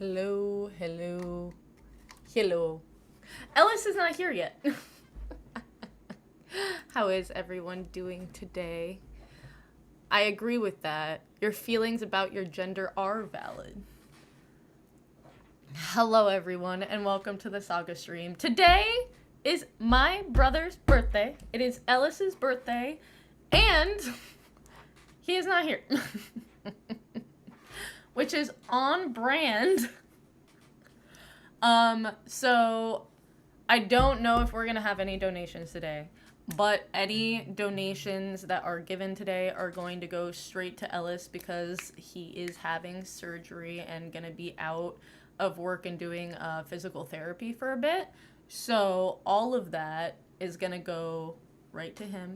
Hello, hello, hello. Ellis is not here yet. How is everyone doing today? I agree with that. Your feelings about your gender are valid. Hello, everyone, and welcome to the Saga stream. Today is my brother's birthday. It is Ellis's birthday, and he is not here. Which is on brand. So I don't know if we're gonna have any donations today, but any donations that are given today are going to go straight to Ellis because he is having surgery and gonna be out of work and doing physical therapy for a bit. So all of that is gonna go right to him.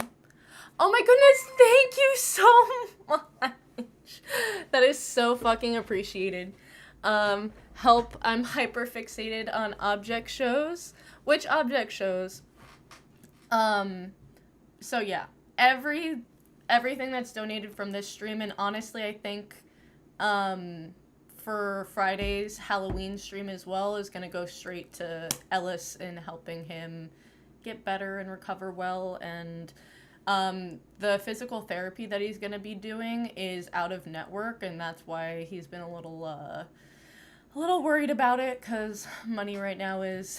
Oh my goodness, thank you so much. That is so fucking appreciated. Help, I'm hyper fixated on object shows. Which object shows? So yeah, everything that's donated from this stream, and honestly, I think, for Friday's Halloween stream as well, is gonna go straight to Ellis in helping him get better and recover well, and the physical therapy that he's going to be doing is out of network, and that's why he's been a little worried about it, because money right now is,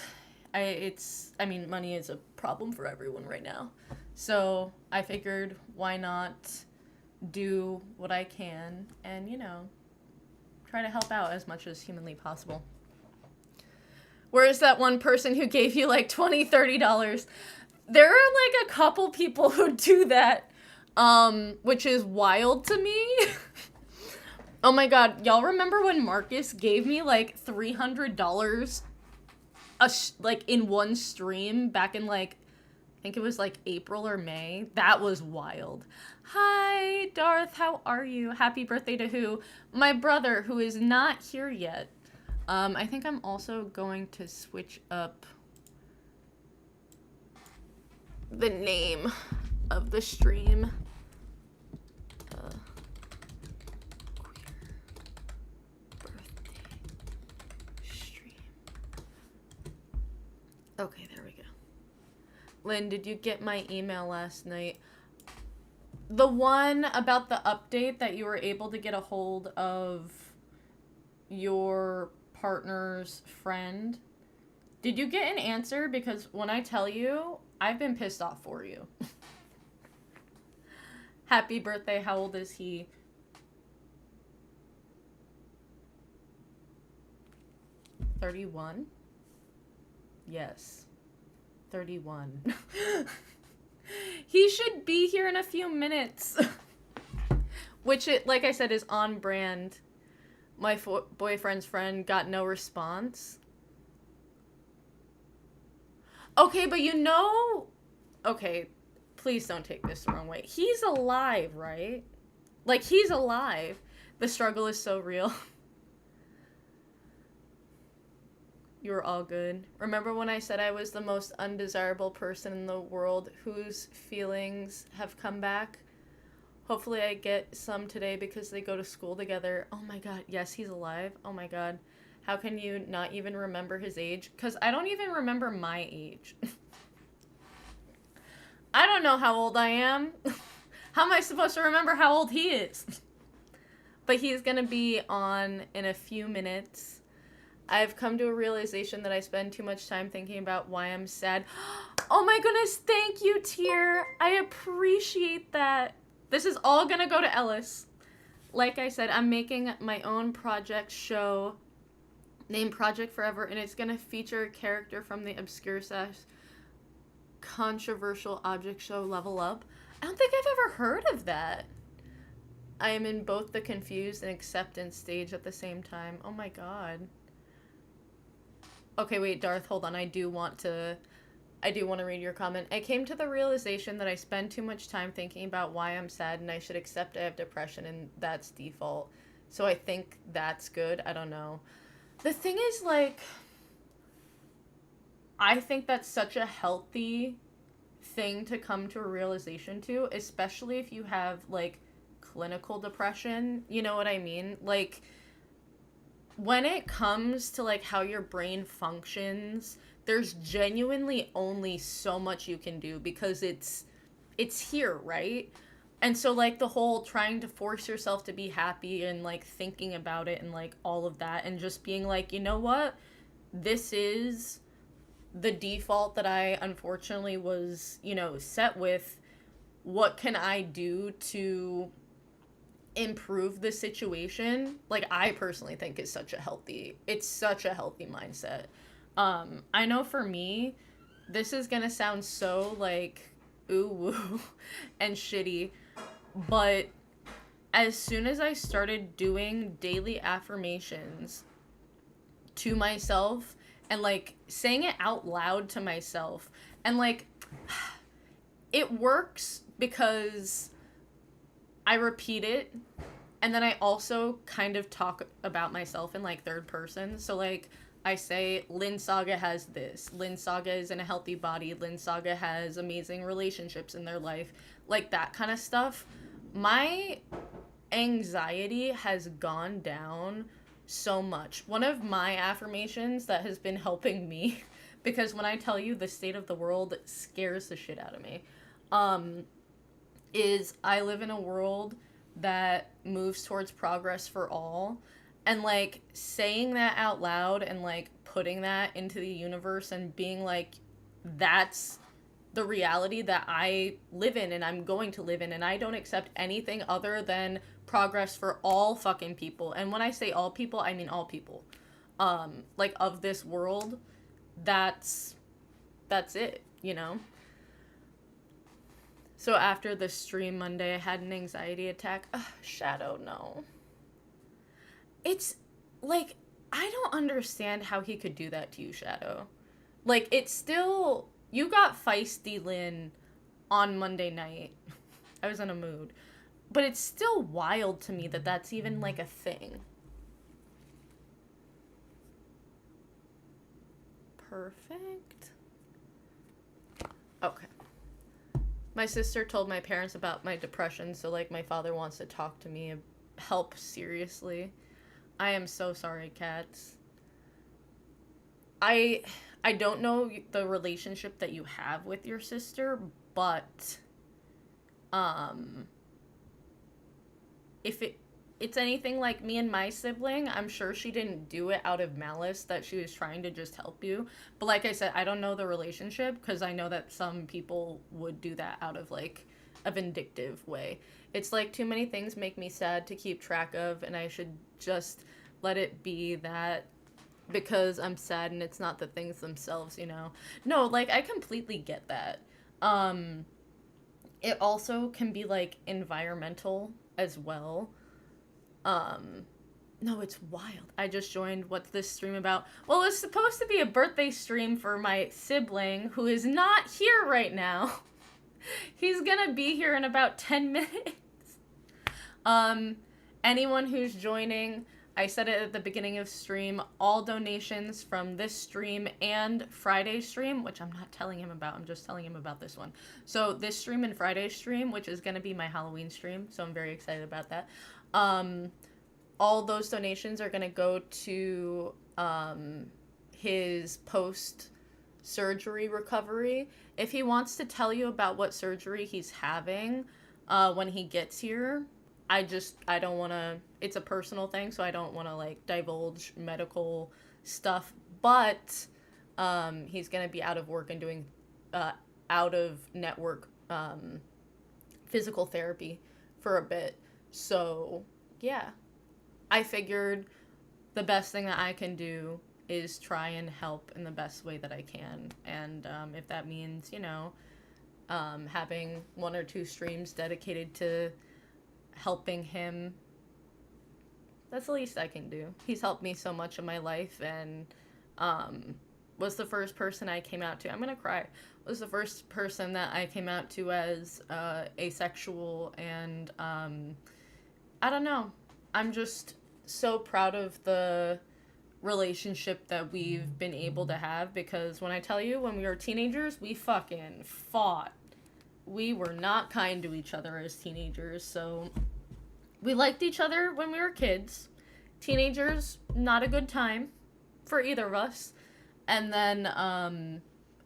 money is a problem for everyone right now. So I figured, why not do what I can and, try to help out as much as humanly possible. Where is that one person who gave you like $20, $30? There are like a couple people who do that, which is wild to me. Oh my god, y'all remember when Marcus gave me like $300 in one stream back in I think it was like April or May? That was wild. Hi, Darth, how are you? Happy birthday to who? My brother, who is not here yet. I think I'm also going to switch up the name of the stream. Queer birthday stream. Okay, there we go. Lynn, did you get my email last night? The one about the update that you were able to get a hold of your partner's friend. Did you get an answer? Because when I tell you, I've been pissed off for you. Happy birthday. How old is he? 31? Yes. 31. He should be here in a few minutes. Which, like I said, is on brand. My boyfriend's friend got no response. Okay, but okay, please don't take this the wrong way. He's alive, right? Like, he's alive. The struggle is so real. You were all good. Remember when I said I was the most undesirable person in the world whose feelings have come back? Hopefully I get some today because they go to school together. Oh my god, yes, he's alive. Oh my god. How can you not even remember his age? Because I don't even remember my age. I don't know how old I am. How am I supposed to remember how old he is? But he's gonna be on in a few minutes. I've come to a realization that I spend too much time thinking about why I'm sad. Oh my goodness, thank you, Tier. I appreciate that. This is all gonna go to Ellis. Like I said, I'm making my own project show named Project Forever, and it's gonna feature a character from the obscure / controversial object show Level Up. I don't think I've ever heard of that. I am in both the confused and acceptance stage at the same time. Oh my god. Okay, wait, Darth, hold on. I do want to read your comment. I came to the realization that I spend too much time thinking about why I'm sad and I should accept I have depression and that's default. So I think that's good. I don't know. The thing is, I think that's such a healthy thing to come to a realization to, especially if you have, clinical depression. You know what I mean? when it comes to like how your brain functions, there's genuinely only so much you can do because it's here, right? And so like the whole trying to force yourself to be happy and like thinking about it and like all of that and just being like, you know what? This is the default that I unfortunately was, set with. What can I do to improve the situation? Like, I personally think it's such a healthy mindset. I know for me, this is gonna sound so like ooh woo and shitty, but as soon as I started doing daily affirmations to myself and like saying it out loud to myself, and like it works because I repeat it, and then I also kind of talk about myself in like third person. So like I say Lynn Saga has this. Lynn Saga is in a healthy body. Lynn Saga has amazing relationships in their life. Like that kind of stuff. My anxiety has gone down so much. One of my affirmations that has been helping me, because when I tell you the state of the world scares the shit out of me, is I live in a world that moves towards progress for all. And like saying that out loud and like putting that into the universe and being like, that's the reality that I live in and I'm going to live in, and I don't accept anything other than progress for all fucking people. And when I say all people, I mean all people. Like of this world, that's it, you know? So after the stream Monday, I had an anxiety attack. Ugh, Shadow, no. It's like, I don't understand how he could do that to you, Shadow. Like, it's still, you got feisty Lynn on Monday night. I was in a mood. But it's still wild to me that that's even like a thing. Perfect. Okay. My sister told my parents about my depression, so like my father wants to talk to me, help seriously. I am so sorry, Cats. I don't know the relationship that you have with your sister, but if it's anything like me and my sibling, I'm sure she didn't do it out of malice, that she was trying to just help you. But like I said, I don't know the relationship because I know that some people would do that out of like a vindictive way. It's like too many things make me sad to keep track of, and I should just let it be that because I'm sad and it's not the things themselves, you know. No, like I completely get that. It also can be like environmental as well. No, it's wild. I just joined. What's this stream about? Well, it's supposed to be a birthday stream for my sibling who is not here right now. He's gonna be here in about 10 minutes. Anyone who's joining, I said it at the beginning of stream, all donations from this stream and Friday's stream, which I'm not telling him about, I'm just telling him about this one. So this stream and Friday's stream, which is gonna be my Halloween stream, so I'm very excited about that. All those donations are going to go to his post-surgery recovery. If he wants to tell you about what surgery he's having when he gets here, I don't want to, it's a personal thing, so I don't want to like divulge medical stuff, but he's going to be out of work and doing out of network physical therapy for a bit. So yeah, I figured the best thing that I can do is try and help in the best way that I can. And if that means, you know, having 1 or 2 streams dedicated to helping him, that's the least I can do. He's helped me so much in my life, and was the first person I came out to. I'm gonna cry. Was the first person that I came out to as asexual, and I don't know. I'm just so proud of the relationship that we've been able to have, because when I tell you, when we were teenagers, we fucking fought. We were not kind to each other as teenagers, so we liked each other when we were kids, teenagers, not a good time for either of us. And then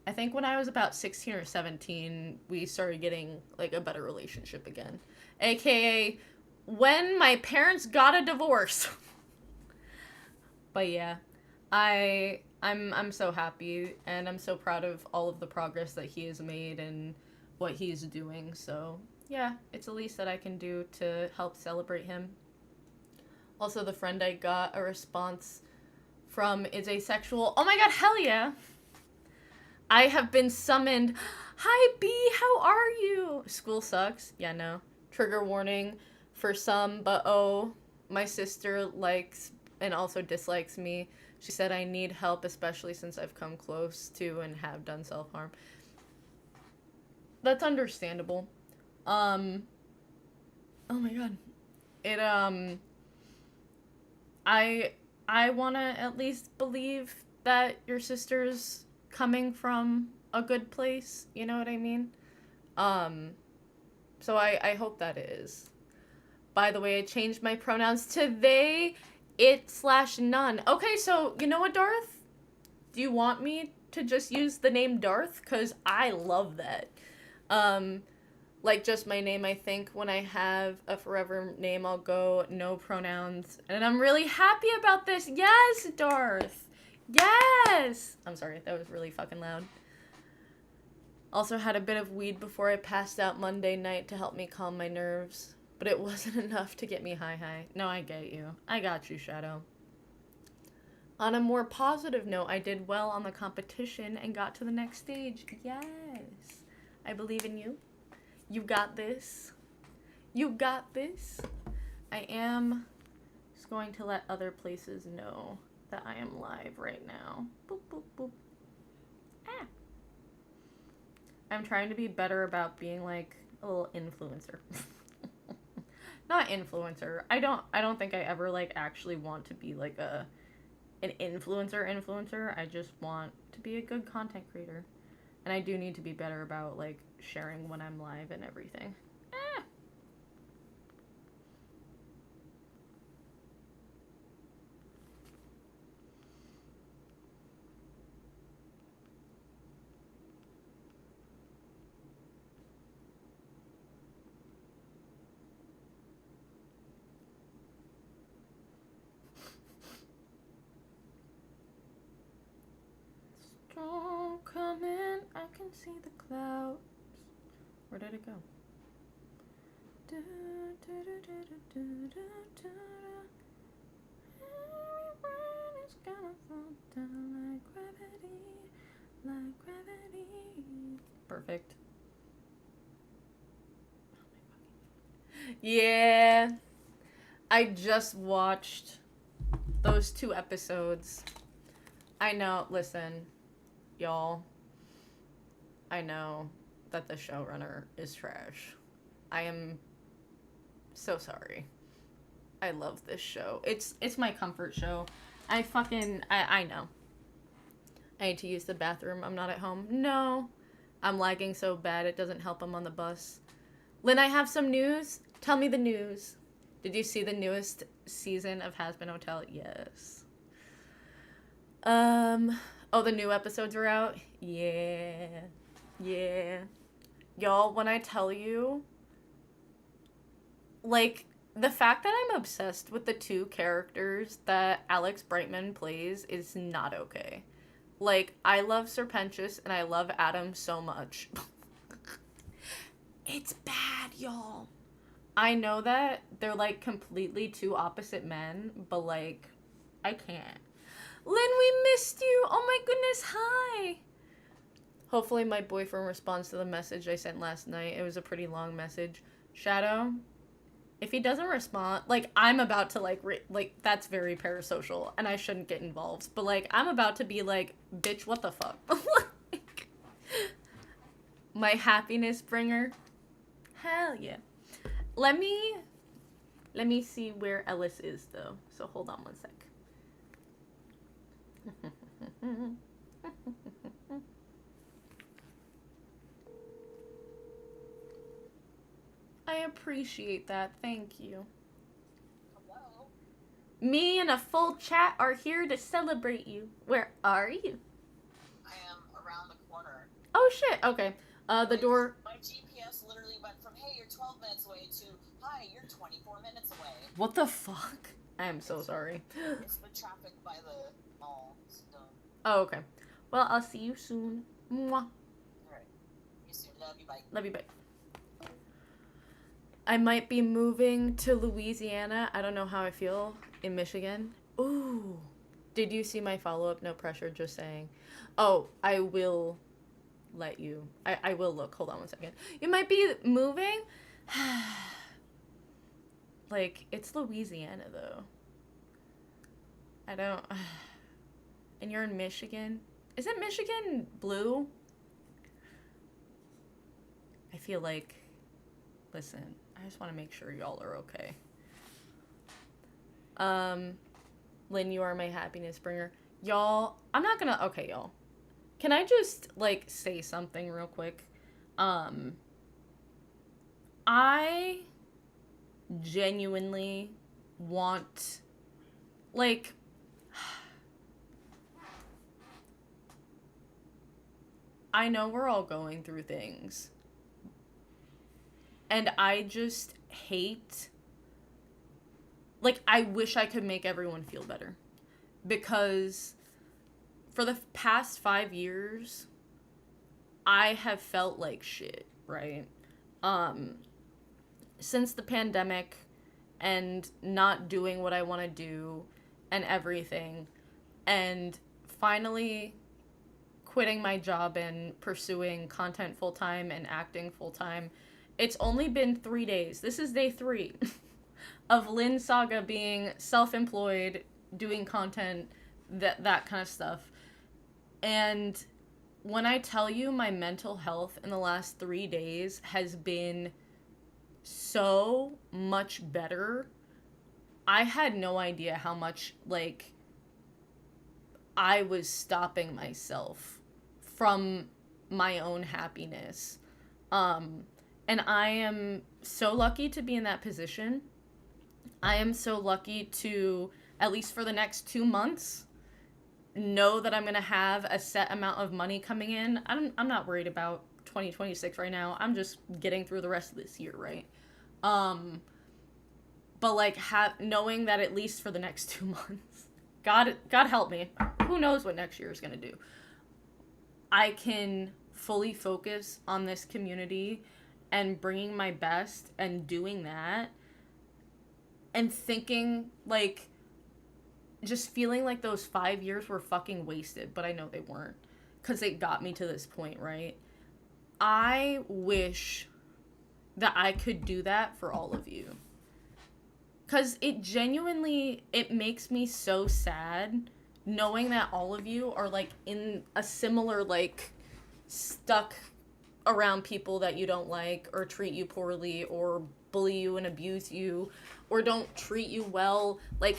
I think when I was about 16 or 17, we started getting like a better relationship again. AKA when my parents got a divorce. But yeah, I'm so happy and I'm so proud of all of the progress that he has made and what he's doing. So, yeah, it's the least that I can do to help celebrate him. Also, the friend I got a response from is asexual. Oh my god, hell yeah. I have been summoned. Hi, B, how are you? School sucks. Yeah, no. Trigger warning for some, but oh, my sister likes and also dislikes me. She said I need help, especially since I've come close to and have done self-harm. That's understandable. Oh my god. It, I want to at least believe that your sister's coming from a good place, you know what I mean? So I hope that is. By the way, I changed my pronouns to they, it/none. Okay, so you know what, Darth? Do you want me to just use the name Darth? Because I love that. Like just my name, I think when I have a forever name, I'll go no pronouns. And I'm really happy about this. Yes, Darth. Yes. I'm sorry, that was really fucking loud. Also had a bit of weed before I passed out Monday night to help me calm my nerves. But it wasn't enough to get me high. No, I get you. I got you, Shadow. On a more positive note, I did well on the competition and got to the next stage. Yes. I believe in you. You got this. You got this. I am just going to let other places know that I am live right now. Boop, boop, boop. Ah. I'm trying to be better about being like a little influencer. Not influencer. I don't think I ever like actually want to be like an influencer. I just want to be a good content creator. And I do need to be better about like sharing when I'm live and everything. Storm coming, I can see the clouds. Where did it go? Everyone is gonna fall down like gravity. Perfect. Yeah. I just watched those 2 episodes. I know, listen, y'all. I know that the showrunner is trash. I am so sorry. I love this show. It's my comfort show. I know. I need to use the bathroom. I'm not at home. No. I'm lagging so bad it doesn't help I'm on the bus. Lynn, I have some news. Tell me the news. Did you see the newest season of Has Been Hotel? Yes. Oh, the new episodes are out? Yeah. Yeah. Y'all, when I tell you, like, the fact that I'm obsessed with the 2 characters that Alex Brightman plays is not okay. Like, I love Serpentious and I love Adam so much. It's bad, y'all. I know that they're, like, completely 2 opposite men, but, like, I can't. Lynn, we missed you! Oh my goodness, hi! Hopefully my boyfriend responds to the message I sent last night. It was a pretty long message. Shadow, if he doesn't respond, like, I'm about to, like, that's very parasocial, and I shouldn't get involved. But, like, I'm about to be like, bitch, what the fuck? Like, my happiness bringer. Hell yeah. Let me see where Ellis is, though. So hold on one sec. I appreciate that. Thank you. Hello? Me and a full chat are here to celebrate you. Where are you? I am around the corner. Oh shit. Okay. The door. My GPS literally went from, hey, you're 12 minutes away to, hi, you're 24 minutes away. What the fuck? I am so sorry. It's the traffic by the mall. So. Oh, okay. Well, I'll see you soon. Mwah. Alright. You soon. Love you. Bye. Love you, bye. I might be moving to Louisiana. I don't know how I feel in Michigan. Ooh. Did you see my follow-up? No pressure, just saying. Oh, I will let you. I will look. Hold on one second. You might be moving? Like, it's Louisiana, though. I don't... And you're in Michigan? Isn't Michigan blue? I feel like... Listen, I just want to make sure y'all are okay. Lynn, you are my happiness bringer. Y'all, I'm not gonna... Okay, y'all. Can I just, like, say something real quick? I genuinely want... Like... I know we're all going through things. And I just hate... Like, I wish I could make everyone feel better. Because for the past 5 years, I have felt like shit, right? Since the pandemic and not doing what I want to do and everything. And finally quitting my job and pursuing content full-time and acting full-time. It's only been 3 days. This is day 3 of Lynn Saga being self-employed, doing content, that kind of stuff. And when I tell you my mental health in the last 3 days has been so much better, I had no idea how much, like, I was stopping myself from my own happiness. And I am so lucky to be in that position. I am so lucky to, at least for the next 2 months, know that I'm going to have a set amount of money coming in. I'm not worried about 2026 right now. I'm just getting through the rest of this year, right? But like knowing that at least for the next 2 months, God help me. Who knows what next year is going to do? I can fully focus on this community and bringing my best and doing that and thinking like, just feeling like those 5 years were fucking wasted, but I know they weren't, because it got me to this point, right? I wish that I could do that for all of you. Because it genuinely, it makes me so sad knowing that all of you are, like, in a similar, like, stuck around people that you don't like or treat you poorly or bully you and abuse you or don't treat you well. Like,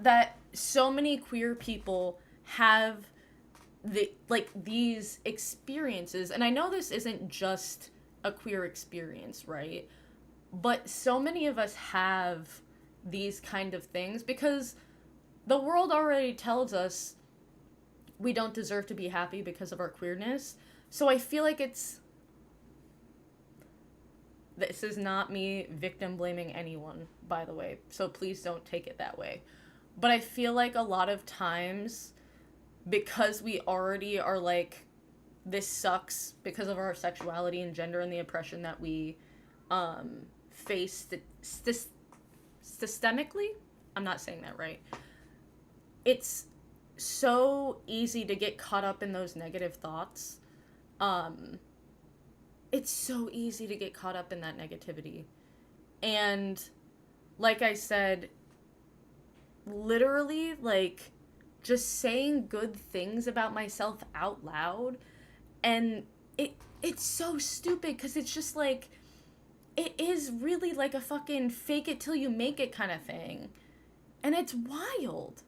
that so many queer people have these experiences. And I know this isn't just a queer experience, right? But so many of us have these kind of things because the world already tells us we don't deserve to be happy because of our queerness. So I feel like this is not me victim blaming anyone, by the way. So please don't take it that way. But I feel like a lot of times, because we already are like, this sucks because of our sexuality and gender and the oppression that we face systemically. I'm not saying that right. It's so easy to get caught up in those negative thoughts. It's so easy to get caught up in that negativity. And like I said, literally, like, just saying good things about myself out loud, and it's so stupid because it's just like, it is really like a fucking fake it till you make it kind of thing. And it's wild.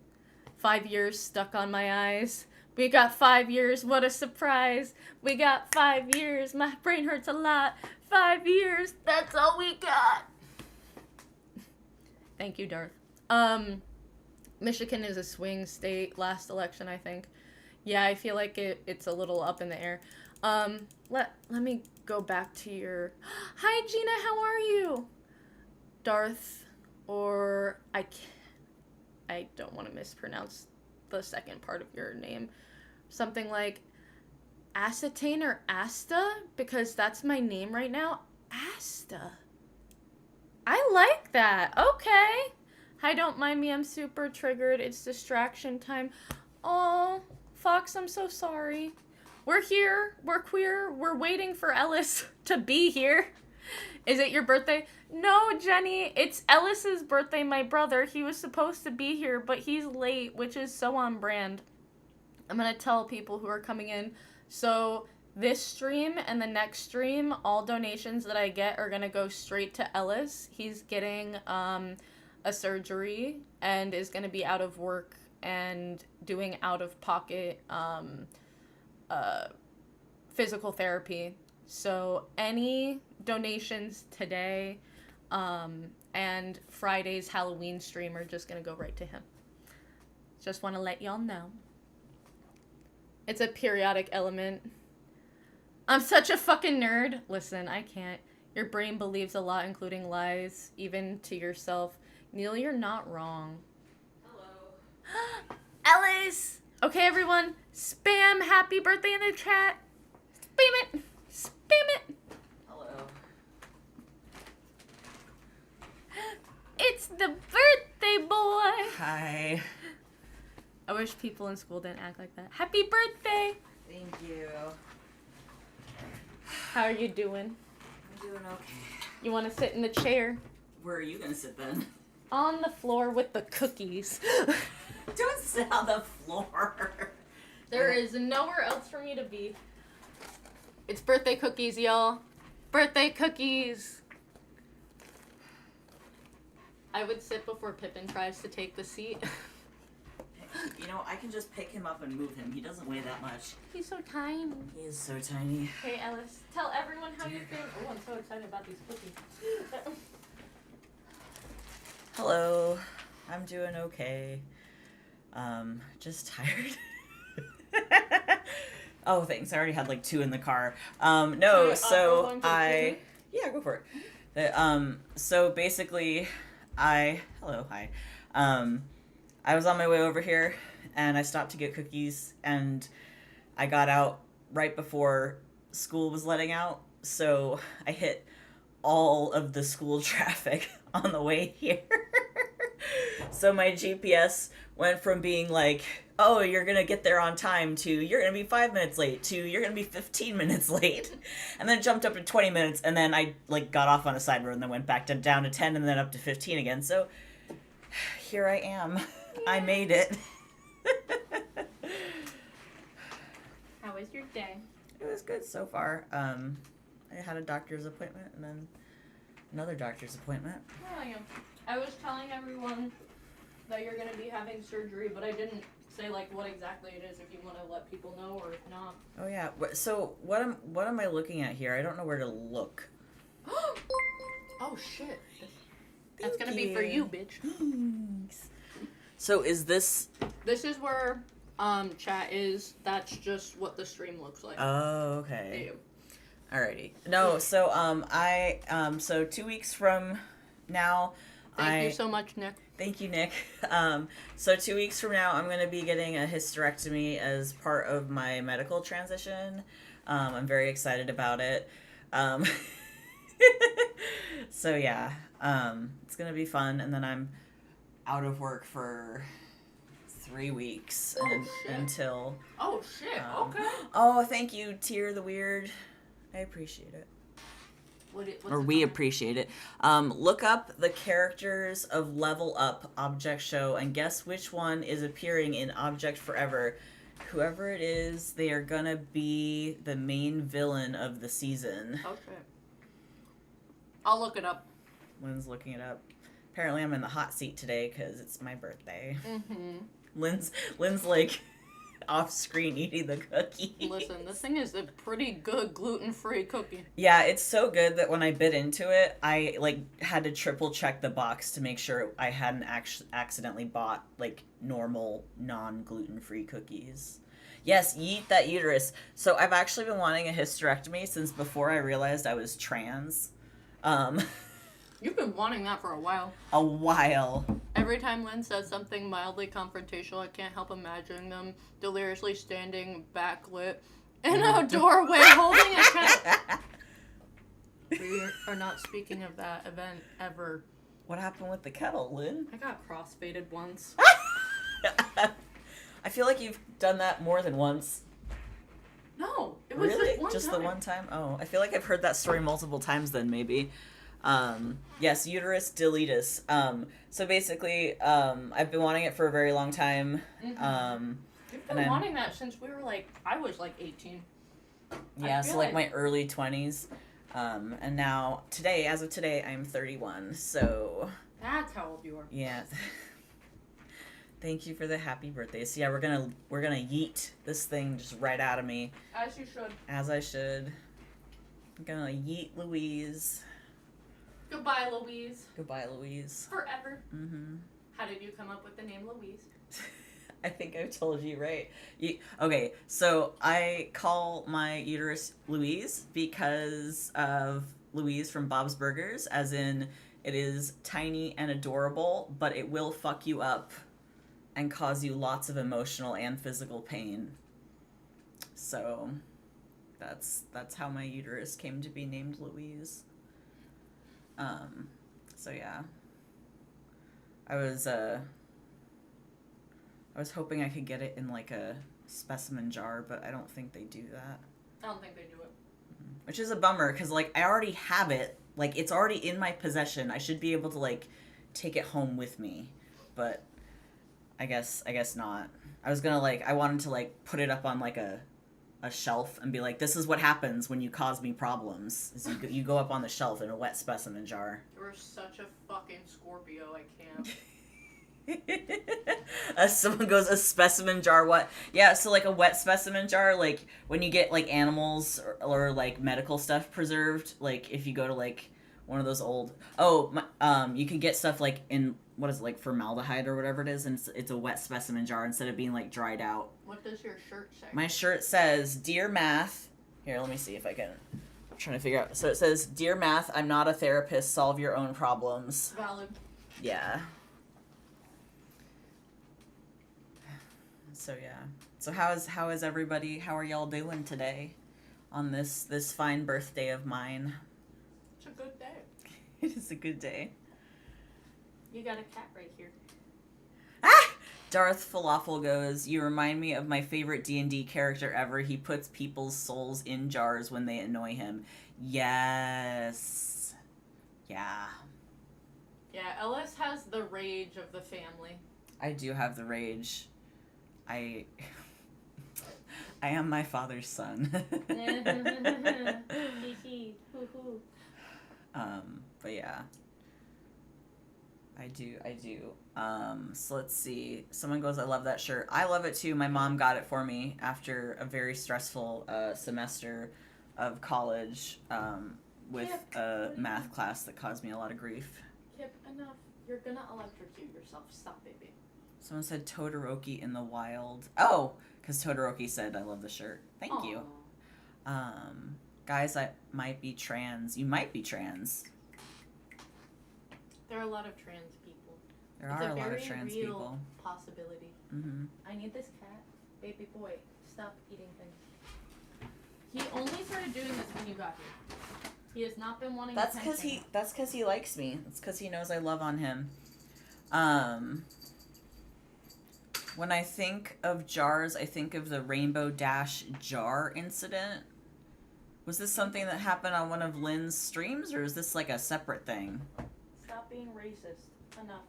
5 years stuck on my eyes. We got 5 years, what a surprise. We got 5 years, my brain hurts a lot. 5 years, that's all we got. Thank you, Darth. Michigan is a swing state last election, I think. Yeah, I feel like it's a little up in the air. Let me go back to your... Hi, Gina, how are you? Darth, or I don't want to mispronounce the second part of your name. Something like Acetane or Asta, because that's my name right now. Asta. I like that. Okay. Hi, don't mind me. I'm super triggered. It's distraction time. Oh, Fox, I'm so sorry. We're here. We're queer. We're waiting for Ellis to be here. Is it your birthday? No, Jenny. It's Ellis's birthday, my brother. He was supposed to be here, but he's late, which is so on brand. I'm going to tell people who are coming in. So this stream and the next stream, all donations that I get are going to go straight to Ellis. He's getting a surgery and is going to be out of work and doing out-of-pocket physical therapy. So any donations today and Friday's Halloween stream are just going to go right to him. Just want to let y'all know. It's a periodic element. I'm such a fucking nerd. Listen, I can't. Your brain believes a lot, including lies, even to yourself. Neil, you're not wrong. Hello. Ellis! Okay, everyone, spam happy birthday in the chat. Spam it. Spam it. Hello. It's the birthday boy. Hi. I wish people in school didn't act like that. Happy birthday. Thank you. How are you doing? I'm doing okay. You want to sit in the chair? Where are you gonna sit then? On the floor with the cookies. Don't sit on the floor. There is nowhere else for me to be. It's birthday cookies, y'all. Birthday cookies. I would sit before Pippin tries to take the seat. You know, I can just pick him up and move him. He doesn't weigh that much. He's so tiny. He is so tiny. Hey, Ellis, tell everyone how you're feeling. Oh, I'm so excited about these cookies. Hello. I'm doing okay. Just tired. Oh, thanks. I already had like 2 in the car. No, Can so offer one to I... Yeah, go for it. So basically, Hello, hi. I was on my way over here, and I stopped to get cookies, and I got out right before school was letting out, so I hit all of the school traffic on the way here. So my GPS went from being like, oh, you're gonna get there on time, to you're gonna be 5 minutes late, to you're gonna be 15 minutes late, and then it jumped up to 20 minutes, and then I like got off on a side road and then went back to down to 10 and then up to 15 again. So here I am. I made it. How was your day? It was good so far. I had a doctor's appointment and then another doctor's appointment. How are you? I was telling everyone that you're going to be having surgery, but I didn't say like what exactly it is, if you want to let people know or if not. Oh yeah. So what am I looking at here? I don't know where to look. Oh shit. That's going to be for you, bitch. Thanks. So is this... This is where chat is. That's just what the stream looks like. Oh, okay. Yeah. Alrighty. No, so so 2 weeks from now, Thank you so much, Nick. Thank you, Nick. So 2 weeks from now, I'm going to be getting a hysterectomy as part of my medical transition. I'm very excited about it. So yeah, it's going to be fun. And then I'm out of work for 3 weeks until... Oh, shit. Okay. Oh, thank you, Tier the Weird. I appreciate it. We appreciate it. Look up the characters of Level Up Object Show and guess which one is appearing in Object Forever. Whoever it is, they are gonna be the main villain of the season. Okay. I'll look it up. Lynn's looking it up. Apparently I'm in the hot seat today because it's my birthday. Mm-hmm. Lynn's like, off screen eating the cookie. Listen, this thing is a pretty good gluten-free cookie. Yeah, it's so good that when I bit into it, I like had to triple check the box to make sure I hadn't accidentally bought like normal non-gluten-free cookies. Yes, yeet that uterus. So I've actually been wanting a hysterectomy since before I realized I was trans. You've been wanting that for a while. A while. Every time Lynn says something mildly confrontational, I can't help imagining them deliriously standing backlit in a doorway holding a kettle. We are not speaking of that event ever. What happened with the kettle, Lynn? I got crossfaded once. I feel like you've done that more than once. No, it was Really? just one the one time? Oh, I feel like I've heard that story multiple times then, maybe. Yes, uterus deletus. So basically, I've been wanting it for a very long time. Mm-hmm. You've been wanting that since we were I was 18. Yeah, so like my early 20s. And now, as of today, I'm 31, so... That's how old you are. Yeah. Thank you for the happy birthday. So yeah, we're gonna yeet this thing just right out of me. As you should. As I should. I'm gonna yeet Louise. Goodbye, Louise. Goodbye, Louise. Forever. Mm-hmm. How did you come up with the name Louise? I think I've told you, right? Okay, so I call my uterus Louise because of Louise from Bob's Burgers, as in it is tiny and adorable, but it will fuck you up and cause you lots of emotional and physical pain. So that's how my uterus came to be named Louise. So yeah. I was hoping I could get it in like a specimen jar, but I don't think they do that. I don't think they do it. Which is a bummer, because like I already have it. Like it's already in my possession. I should be able to like take it home with me. But I guess not. I was gonna I wanted to like put it up on like a shelf and be like, this is what happens when you cause me problems. Is you go up on the shelf in a wet specimen jar. You're such a fucking Scorpio, I can't. Someone goes, a specimen jar, what? Yeah, so like a wet specimen jar, like when you get like animals or like medical stuff preserved, like if you go to like one of those old, you can get stuff like in, what is it, like formaldehyde or whatever it is, and it's a wet specimen jar instead of being like dried out. What does your shirt say? My shirt says, Dear Math, here, let me see if I can, I'm trying to figure out, so it says, Dear Math, I'm not a therapist, solve your own problems. Valid. Yeah. So yeah. So how is everybody? How are y'all doing today, on this fine birthday of mine? It's a good day. It is a good day. You got a cat right here. Ah! Darth Falafel goes, you remind me of my favorite D&D character ever. He puts people's souls in jars when they annoy him. Yes. Yeah. Yeah, Ellis has the rage of the family. I do have the rage. I am my father's son. But yeah. I do. So let's see. Someone goes, I love that shirt. I love it too. My mom got it for me after a very stressful semester of college with a math class that caused me a lot of grief. Kip, enough. You're gonna electrocute yourself. Stop, baby. Someone said Todoroki in the wild. Oh, because Todoroki said, I love the shirt. Thank you. Guys, I might be trans. You might be trans. There are a lot of trans people. There are a lot of trans real people. Possibility. Mm-hmm. I need this cat. Baby boy, stop eating things. He only started doing this when you got here. He has not been wanting attention. That's because he likes me. It's because he knows I love on him. When I think of jars, I think of the Rainbow Dash jar incident. Was this something that happened on one of Lynn's streams, or is this like a separate thing? Stop being racist. Enough.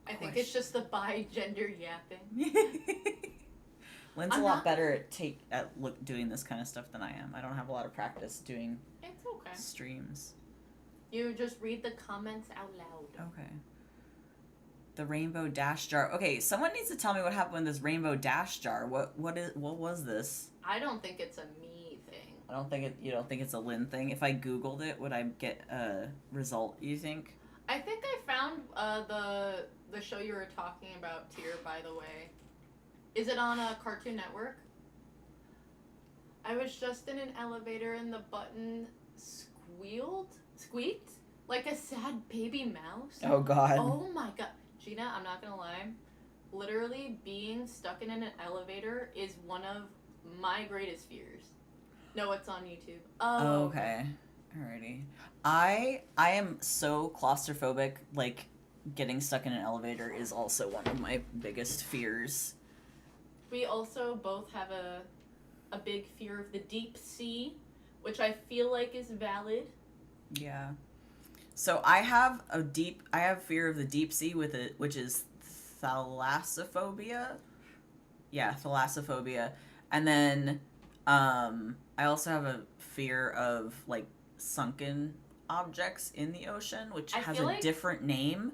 I think it's just the bi-gender yapping. Lynn's a lot better at doing this kind of stuff than I am. I don't have a lot of practice doing It's okay. streams. You just read the comments out loud. Okay. The rainbow dash jar. Okay, someone needs to tell me what happened with this rainbow dash jar. What was this? I don't think it's a me thing. You don't think it's a Lynn thing? If I Googled it, would I get a result, you think? I think I found the show you were talking about, Tier, by the way. Is it on a Cartoon Network? I was just in an elevator and the button squeaked like a sad baby mouse. Oh god. Oh my god. Gina, I'm not gonna lie. Literally being stuck in an elevator is one of my greatest fears. No, it's on YouTube. Oh, okay. Alrighty. I am so claustrophobic, like getting stuck in an elevator is also one of my biggest fears. We also both have a big fear of the deep sea, which I feel like is valid. Yeah. So I have fear of the deep sea which is thalassophobia. Yeah, thalassophobia. And then I also have a fear of like sunken objects in the ocean, which has a different name,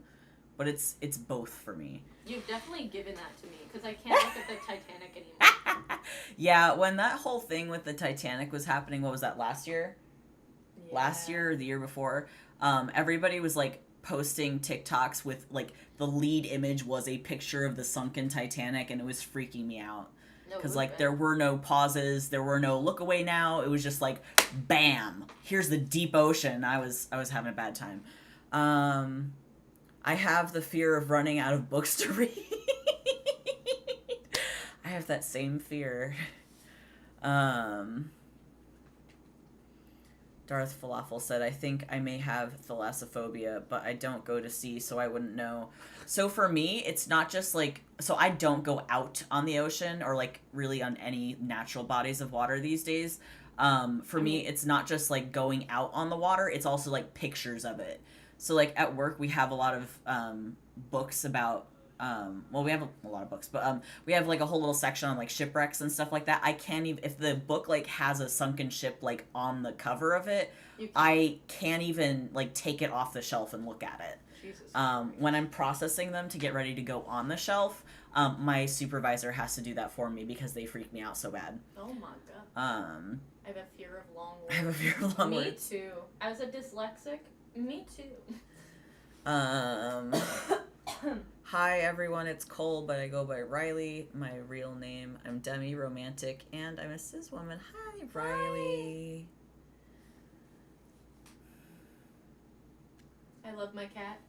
but it's both for me. You've definitely given that to me because I can't look at the Titanic anymore. Yeah, when that whole thing with the Titanic was happening, what was that, last year? Yeah. Last year or the year before, everybody was like posting TikToks with like the lead image was a picture of the sunken Titanic, and it was freaking me out. Because like there were no pauses, there were no look away now. It was just like, bam! Here's the deep ocean. I was having a bad time. I have the fear of running out of books to read. I have that same fear. Darth Falafel said, I think I may have thalassophobia, but I don't go to sea, so I wouldn't know. So for me, it's not just like, so I don't go out on the ocean or like really on any natural bodies of water these days. For me, it's not just like going out on the water, it's also like pictures of it. So like at work, we have a lot of books about, we have a lot of books, but we have like a whole little section on like shipwrecks and stuff like that. I can't even, if the book like has a sunken ship like on the cover of it, I can't even like take it off the shelf and look at it. Jesus when I'm processing them to get ready to go on the shelf, my supervisor has to do that for me because they freak me out so bad. Oh my god. I have a fear of long words. I have a fear of long words. Me too. As a dyslexic, me too. Hi everyone, it's Cole, but I go by Riley, my real name. I'm demi-romantic, and I'm a cis woman. Hi, Riley. I love my cat.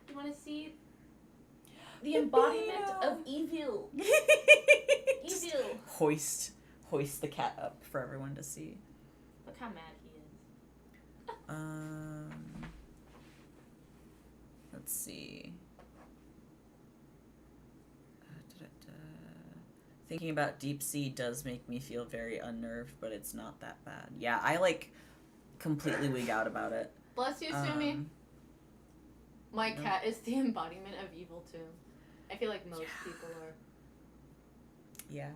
You want to see the embodiment of evil? Evil. Hoist the cat up for everyone to see. Look how mad he is. Let's see. Thinking about deep sea does make me feel very unnerved, but it's not that bad. Yeah, I like completely wig out about it. Bless you, Sumi. My cat is the embodiment of evil too. I feel like most people are. Yeah.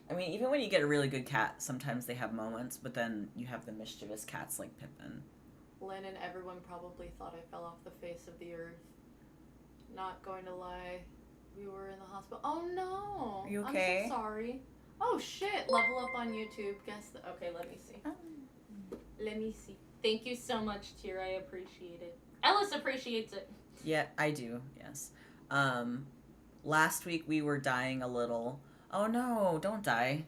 I mean, even when you get a really good cat, sometimes they have moments, but then you have the mischievous cats like Pippin. Lynn and everyone probably thought I fell off the face of the earth. Not going to lie. We were in the hospital. Oh no! Are you okay? I'm so sorry. Oh shit! Level up on YouTube. Guess the. Okay, let me see. Let me see. Thank you so much, Tier. I appreciate it. Ellis appreciates it. Yeah, I do. Yes. Last week we were dying a little. Oh no! Don't die.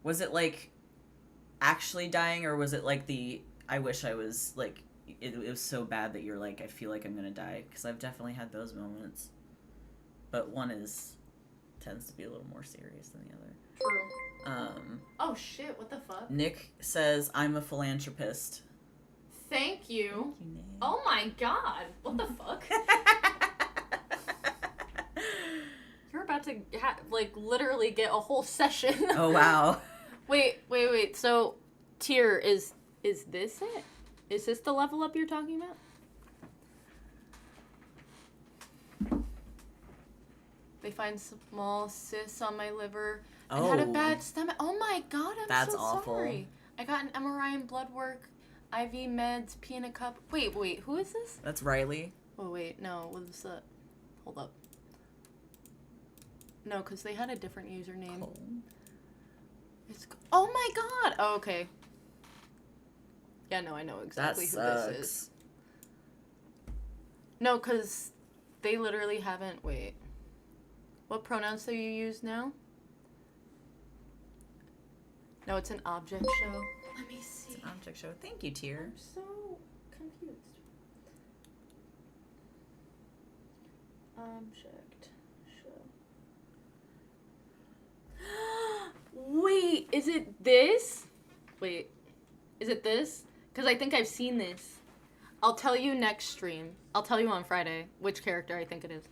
Was it like actually dying, or was it like the I wish I was like it was so bad that you're like I feel like I'm gonna die? Because I've definitely had those moments. But one tends to be a little more serious than the other. True. Oh shit, what the fuck? Nick says, I'm a philanthropist. Thank you. Thank you, Nick. Oh my god, what the fuck? You're about to, literally get a whole session. Oh, wow. Wait. So, Tier, is this it? Is this the level up you're talking about? They find small cysts on my liver and had a bad stomach. Oh my god, I'm That's so awful. sorry. I got an MRI and blood work. IV meds, pee in a cup. Wait, who is this? That's Riley. Oh, wait, no, what's that? Hold up. No, because they had a different username. Cole. Oh my god! Oh, okay. Yeah, no, I know exactly who this is. No, because they literally haven't... Wait. What pronouns do you use now? No, it's an object show. Let me see. It's an object show. Thank you, Tier. I'm so confused. Object show. Wait, is it this? Wait, is it this? Because I think I've seen this. I'll tell you next stream. I'll tell you on Friday which character I think it is.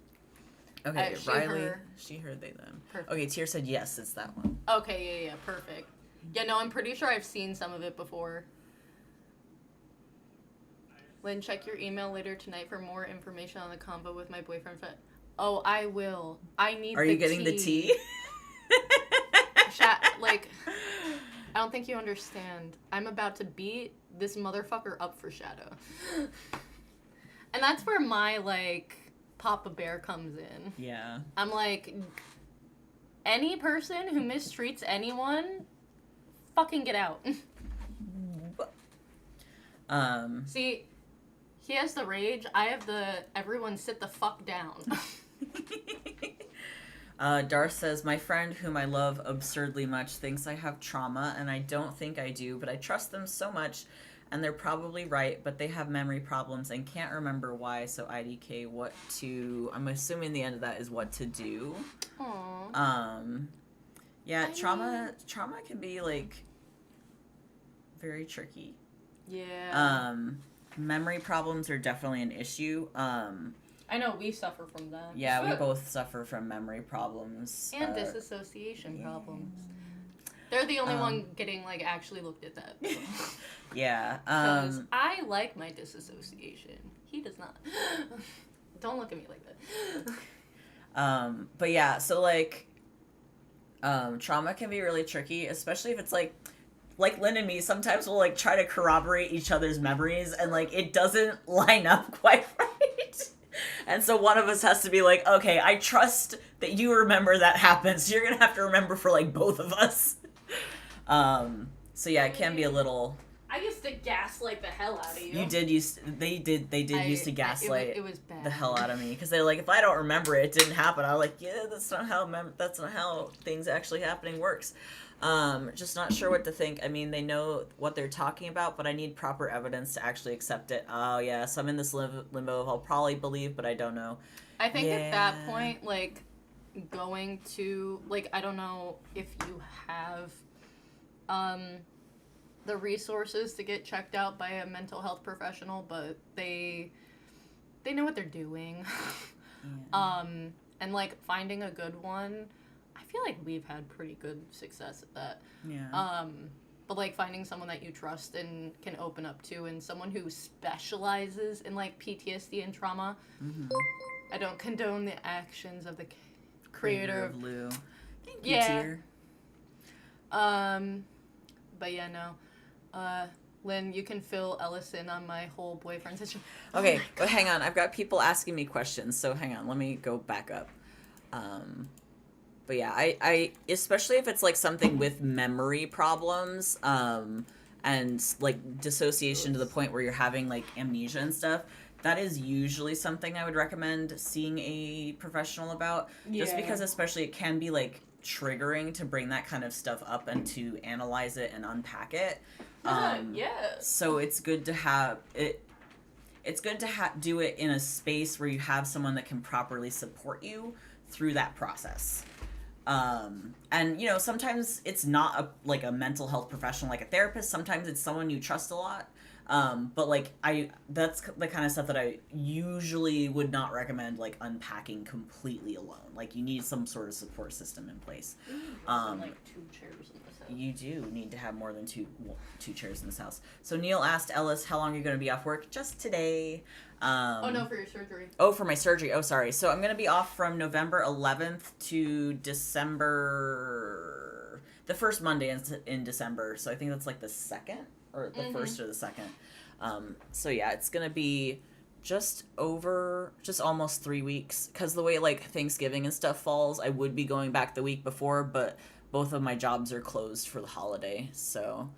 Okay, she, Riley. her. She, her, they, them. Perfect. Okay, Tier said yes, it's that one. Okay, yeah, perfect. Yeah, no, I'm pretty sure I've seen some of it before. Lynn, check your email later tonight for more information on the combo with my boyfriend. Oh, I will. I need. Are you getting the tea? Like, I don't think you understand. I'm about to beat this motherfucker up for Shadow. And that's where my, like, Papa Bear comes in. Yeah. I'm like, any person who mistreats anyone, fucking get out. See, he has the rage, I have the everyone sit the fuck down. Darth says, my friend whom I love absurdly much thinks I have trauma, and I don't think I do, but I trust them so much, and they're probably right, but they have memory problems and can't remember why, so IDK what to... I'm assuming the end of that is what to do. Aww. Yeah, trauma can be, like, very tricky. Yeah. Memory problems are definitely an issue. I know, we suffer from that. Yeah, we both suffer from memory problems. And disassociation problems. They're the only one getting, like, actually looked at that. Yeah. Because I like my disassociation. He does not. Don't look at me like that. But yeah, so, like, trauma can be really tricky, especially if it's, like Lynn and me, sometimes we'll, like, try to corroborate each other's memories, and, like, it doesn't line up quite right. And so one of us has to be like, okay, I trust that you remember that happened, so you're gonna have to remember for, like, both of us. So yeah, it can be a little... I used to gaslight the hell out of you. You did they did used to gaslight it was bad. the hell out of me, because they're like, if I don't remember it, it didn't happen. I'm like, yeah, that's not how things actually happening works. Just not sure what to think. I mean, they know what they're talking about, but I need proper evidence to actually accept it. Oh yeah, so I'm in this limbo of I'll probably believe, but I don't know. I think at that point, like, going to, like, I don't know if you have the resources to get checked out by a mental health professional, but they know what they're doing. Yeah. And, like, finding a good one, I feel like we've had pretty good success at that. Yeah. But, like, finding someone that you trust and can open up to, and someone who specializes in, like, PTSD and trauma. Mm-hmm. I don't condone the actions of the creator of Lou. Thank you, Yeah. Tier. But yeah, no. Lynn, you can fill Ellis in on my whole boyfriend situation. Okay, but hang on. I've got people asking me questions, so hang on. Let me go back up. But yeah, I especially if it's like something with memory problems, and like dissociation to the point where you're having like amnesia and stuff, that is usually something I would recommend seeing a professional about. Just Yeah. because especially it can be like triggering to bring that kind of stuff up and to analyze it and unpack it. Yes. So it's good to have it. It's good to do it in a space where you have someone that can properly support you through that process. And you know, sometimes it's not a mental health professional like a therapist. Sometimes it's someone you trust a lot. But like that's the kind of stuff that I usually would not recommend like unpacking completely alone. Like you need some sort of support system in place. Like 2 chairs in this house. You do need to have more than two chairs in this house. So Neil asked Ellis, how long are you going to be off work? Just today. Oh no, for your surgery. Oh, for my surgery. Oh, sorry. So I'm going to be off from November 11th to December... The first Monday in December. So I think that's like the 2nd or the first or the second. So yeah, it's gonna be just almost 3 weeks, because the way like Thanksgiving and stuff falls, I would be going back the week before, but both of my jobs are closed for the holiday. So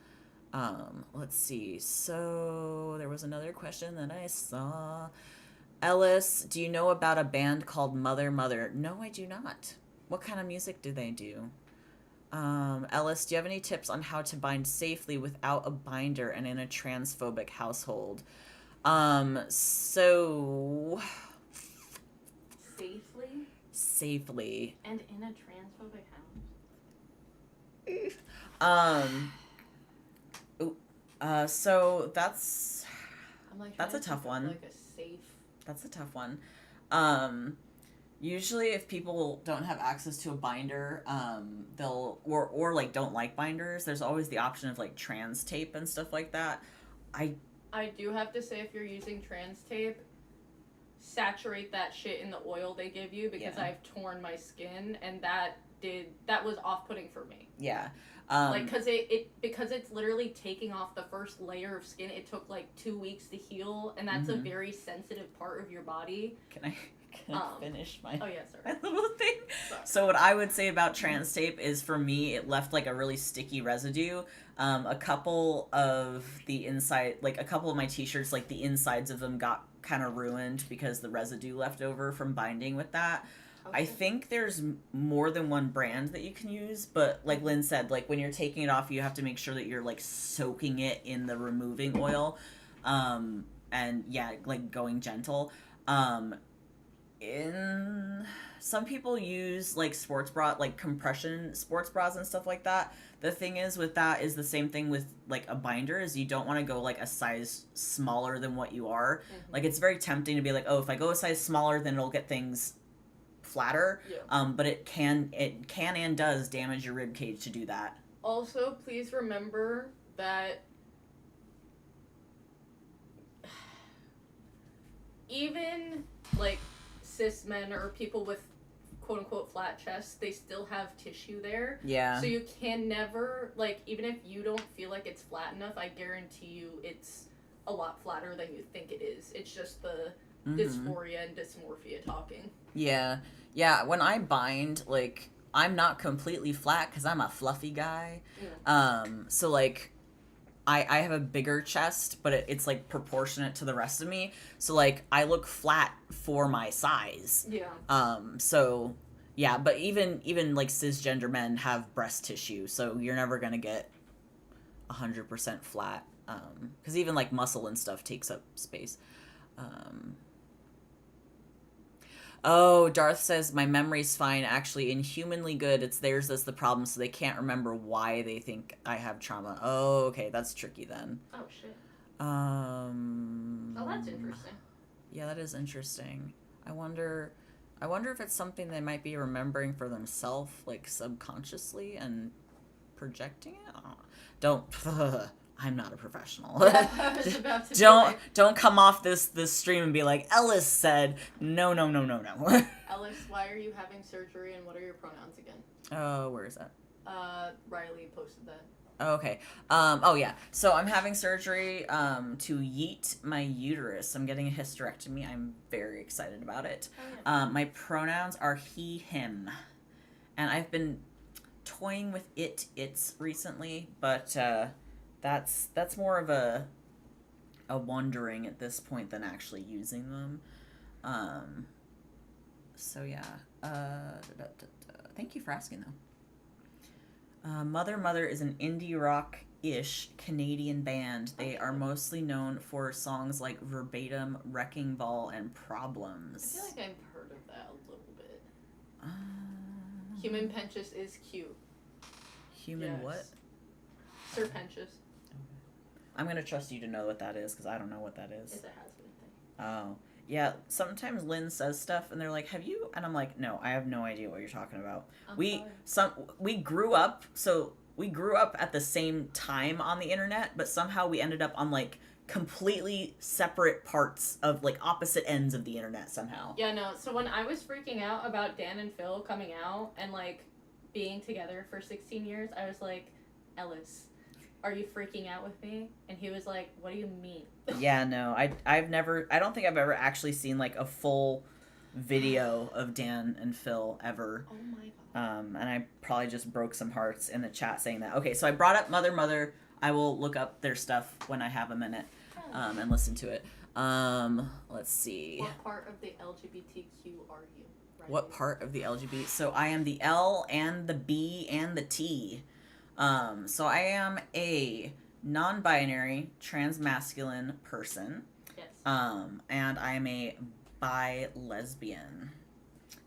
let's see. So there was another question that I saw. Ellis, do you know about a band called Mother Mother? No, I do not. What kind of music do they do? Ellis, do you have any tips on how to bind safely without a binder and in a transphobic household? So safely and in a transphobic house. So that's I'm like, a tough one. Like a safe. That's a tough one. Usually if people don't have access to a binder, they'll or like don't like binders, there's always the option of like trans tape and stuff like that. I do have to say, if you're using trans tape, saturate that shit in the oil they give you, because I've torn my skin, and that was off-putting for me. Yeah. Because because it's literally taking off the first layer of skin. It took like 2 weeks to heal, and that's a very sensitive part of your body. Can I finish my, oh yeah, sorry. my little thing? Sorry. So what I would say about trans tape is, for me, it left like a really sticky residue. A couple of my t-shirts, like the insides of them got kind of ruined because the residue left over from binding with that. Okay. I think there's more than one brand that you can use, but like Lynn said, like when you're taking it off, you have to make sure that you're like soaking it in the removing oil, and yeah, like going gentle. Some people use like sports bra, like compression sports bras and stuff like that. The thing is with that is the same thing with like a binder, is you don't want to go like a size smaller than what you are. Like it's very tempting to be like, oh, if I go a size smaller, then it'll get things flatter. But it can and does damage your rib cage to do that. Also, please remember that even like cis men or people with quote unquote flat chests, they still have tissue there. Yeah. So you can never, like, even if you don't feel like it's flat enough, I guarantee you it's a lot flatter than you think it is. It's just the dysphoria and dysmorphia talking. Yeah. Yeah, when I bind, like, I'm not completely flat because I'm a fluffy guy. So like I have a bigger chest, but it's like proportionate to the rest of me. So like I look flat for my size. Yeah. So yeah, but even like cisgender men have breast tissue, so you're never gonna get 100% flat. Because even like muscle and stuff takes up space. Oh, Darth says, my memory's fine. Actually, inhumanly good. It's theirs that's the problem, so they can't remember why they think I have trauma. Oh, okay, that's tricky then. Oh, shit. Oh, that's interesting. Yeah, that is interesting. I wonder if it's something they might be remembering for themselves, like subconsciously, and projecting it. Don't. I'm not a professional. Yeah, I was about to don't come off this stream and be like, Ellis said, no. Ellis, why are you having surgery and what are your pronouns again? Oh, where is that? Riley posted that. Oh, okay. Oh yeah. So I'm having surgery to yeet my uterus. I'm getting a hysterectomy. I'm very excited about it. Oh, yeah. My pronouns are he, him, and I've been toying with its recently, but that's more of a wondering at this point than actually using them. So yeah. Thank you for asking though. Mother Mother is an indie rock-ish Canadian band. They are mostly known for songs like Verbatim, Wrecking Ball, and Problems. I feel like I've heard of that a little bit. Human Pentious is cute. Human what? Sir Pentious. I'm going to trust you to know what that is, because I don't know what that is. It's a has-been thing. Oh. Yeah, sometimes Lynn says stuff, and they're like, have you? And I'm like, no, I have no idea what you're talking about. We grew up at the same time on the internet, but somehow we ended up on, like, completely separate parts of, like, opposite ends of the internet somehow. Yeah, no, so when I was freaking out about Dan and Phil coming out and, like, being together for 16 years, I was like, Ellis, "Are you freaking out with me?" And he was like, "What do you mean?" Yeah, no, I've never, I don't think I've ever actually seen like a full video of Dan and Phil ever. Oh my god. And I probably just broke some hearts in the chat saying that. Okay, so I brought up Mother. I will look up their stuff when I have a minute, and listen to it. Let's see. What part of the LGBTQ are you? Right? What part of the LGBT? So I am the L and the B and the T. So I am a non-binary, transmasculine person. Yes. And I am a bi-lesbian,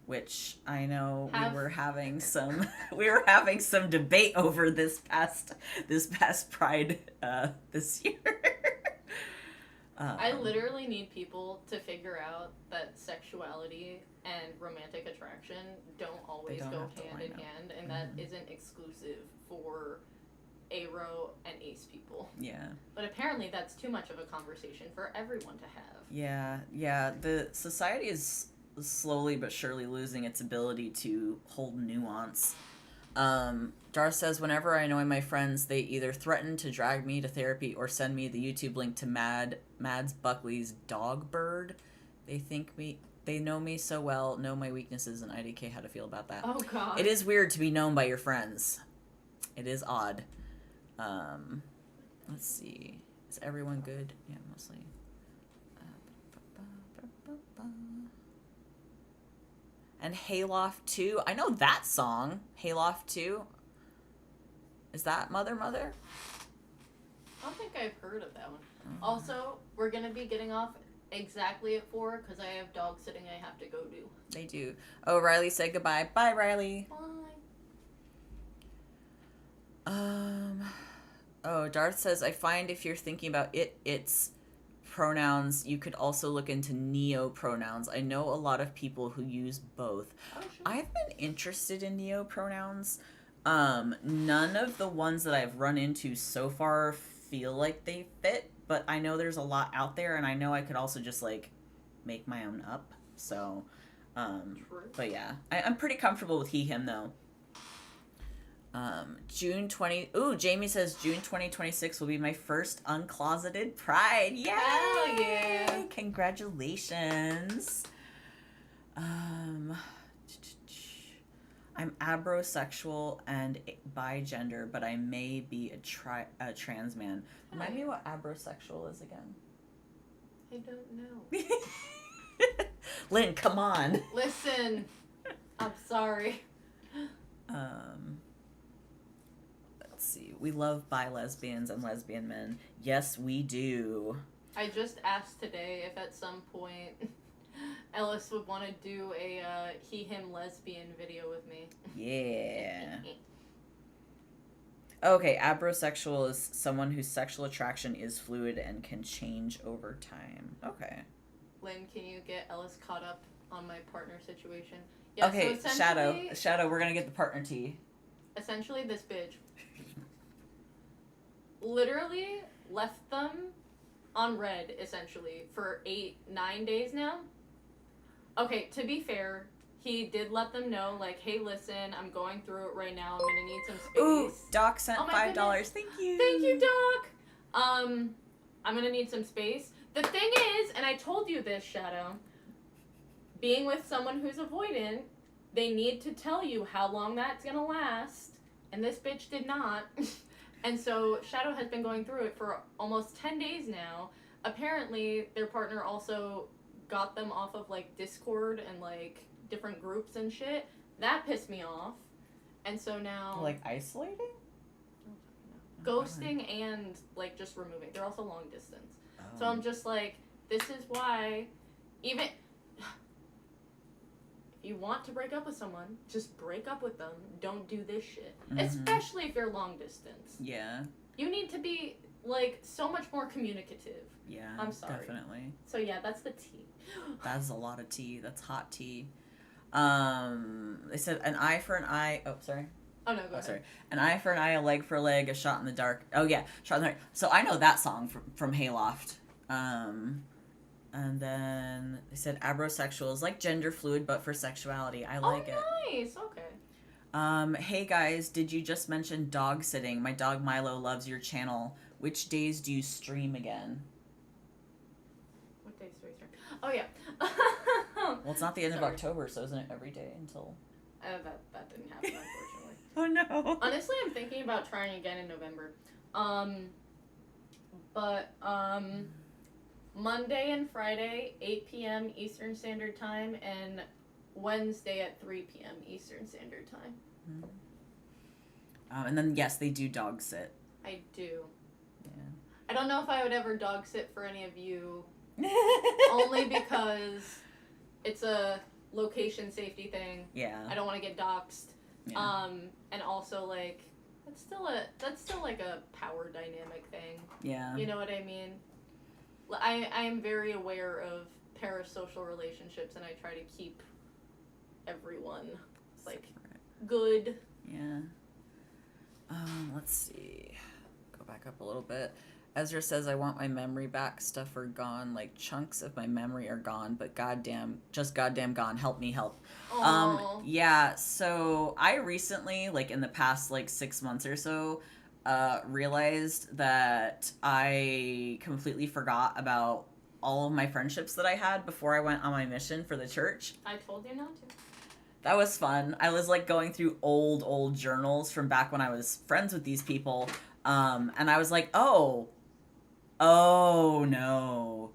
which I know we were having some debate over this past Pride this year. I literally need people to figure out that sexuality and romantic attraction don't always don't go have to hand line in up. hand, and that isn't exclusive for aro and ace people. Yeah. But apparently that's too much of a conversation for everyone to have. Yeah. The society is slowly but surely losing its ability to hold nuance. Darth says, whenever I annoy my friends, they either threaten to drag me to therapy or send me the YouTube link to Mads Buckley's Dog Bird. They know me so well, know my weaknesses, and IDK how to feel about that. Oh god. It is weird to be known by your friends. It is odd. Let's see. Is everyone good? Yeah, mostly. And Hayloft 2. I know that song. Hayloft 2. Is that Mother? I don't think I've heard of that one. Also, we're going to be getting off exactly at 4 because I have dog sitting I have to go do. They do. Oh, Riley said goodbye. Bye, Riley. Bye. Oh, Darth says, I find if you're thinking about its pronouns, you could also look into neo-pronouns. I know a lot of people who use both. Oh, sure. I've been interested in neo-pronouns. None of the ones that I've run into so far feel like they fit, but I know there's a lot out there, and I know I could also just, like, make my own up. So, True. but yeah. I'm pretty comfortable with he, him, though. June 20... Ooh, Jamie says June 2026 will be my first uncloseted Pride. Yay! Hell yeah! Congratulations. I'm abrosexual and bigender, but I may be a trans man. Remind me what abrosexual is again. I don't know. Lynn, come on. Listen, I'm sorry. Let's see. We love bi-lesbians and lesbian men. Yes, we do. I just asked today if at some point Ellis would want to do a he-him lesbian video with me. Yeah. Okay, abrosexual is someone whose sexual attraction is fluid and can change over time. Okay. Lynn, can you get Ellis caught up on my partner situation? Yeah, Okay, so Shadow, we're gonna get the partner tea. Essentially, this bitch literally left them on red, essentially, for 8-9 days now. Okay, to be fair, he did let them know, like, hey, listen, I'm going through it right now. I'm gonna need some space. Ooh, Doc sent Oh my $5. goodness. Thank you. Thank you, Doc. I'm gonna need some space. The thing is, and I told you this, Shadow, being with someone who's avoidant, they need to tell you how long that's gonna last, and this bitch did not. And so Shadow has been going through it for almost 10 days now. Apparently, their partner also got them off of, like, Discord and, like, different groups and shit. That pissed me off. And so now... Like, isolating? Ghosting and, like, just removing. They're also long distance. Oh. So I'm just like, this is why, even... If you want to break up with someone, just break up with them. Don't do this shit. Especially if you're long distance. Yeah. You need to be, like, so much more communicative. Yeah. I'm sorry. Definitely. So yeah, that's the tea. That's a lot of tea. That's hot tea. They said an eye for an eye. Oh, sorry. Oh no, go ahead. Sorry. An eye for an eye, a leg for a leg, a shot in the dark. Oh yeah, shot in the dark. So I know that song from Hayloft. And then they said abrosexual is like gender fluid, but for sexuality. I like it. Oh, nice. Okay. Hey guys, did you just mention dog sitting? My dog Milo loves your channel. Which days do you stream again? What days do we start? Oh yeah. Well, it's not the end of Sorry. October, so isn't it every day until... That didn't happen, unfortunately. Oh no. Honestly, I'm thinking about trying again in November. Monday and Friday, 8 p.m. Eastern Standard Time, and Wednesday at 3 p.m. Eastern Standard Time. And then, yes, they do dog sit. I do. Yeah. I don't know if I would ever dog sit for any of you, only because it's a location safety thing. Yeah. I don't want to get doxxed. Yeah. And also, like, that's still like a power dynamic thing. Yeah. You know what I mean? I am very aware of parasocial relationships, and I try to keep everyone, like, good. Yeah. Let's see. Go back up a little bit. Ezra says, I want my memory back. Stuff are gone. Like, chunks of my memory are gone, but just goddamn gone. Help me help. Aww. Yeah, so I recently, like, in the past, like, 6 months or so, realized that I completely forgot about all of my friendships that I had before I went on my mission for the church. I told you not to. That was fun. I was like going through old journals from back when I was friends with these people. And I was like, oh no.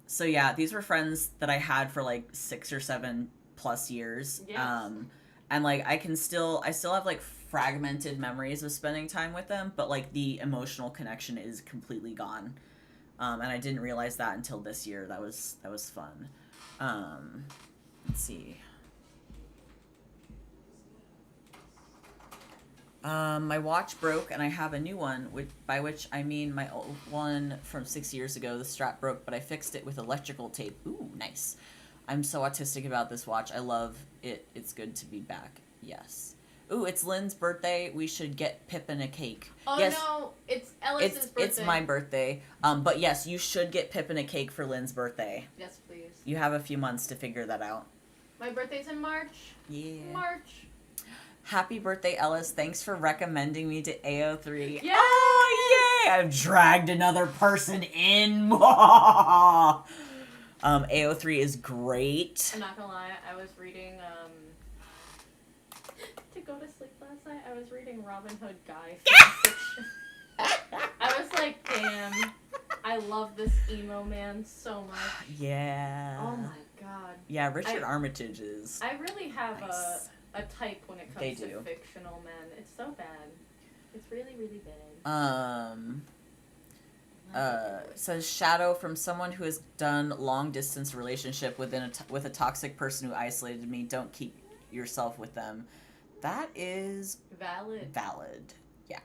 So yeah, these were friends that I had for like 6 or 7 plus years. Yes. And like I still have like fragmented memories of spending time with them, but like the emotional connection is completely gone. And I didn't realize that until this year. That was fun. Let's see. My watch broke and I have a new one, by which I mean my old one from 6 years ago. The strap broke, but I fixed it with electrical tape. Ooh, nice. I'm so autistic about this watch. I love it. It's good to be back. Yes. Ooh, it's Lynn's birthday. We should get Pippin a cake. Oh yes, no, it's Ellis's birthday. It's my birthday. But yes, you should get Pippin a cake for Lynn's birthday. Yes, please. You have a few months to figure that out. My birthday's in March. Yeah. March. Happy birthday, Ellis. Thanks for recommending me to AO3. Yes! Oh, yay! I've dragged another person in. AO3 is great. I'm not gonna lie, I was reading, to go to sleep last night, I was reading Robin Hood Guy fanfiction. I was like, damn, I love this emo man so much. Yeah. Oh my god. Yeah, Richard Armitage is... I really have nice. a type when it They comes to do. fictional men. It's so bad. It's really, really bad. Says Shadow, from someone who has done long distance relationship with a toxic person who isolated me. Don't keep yourself with them. That is Valid. Yeah.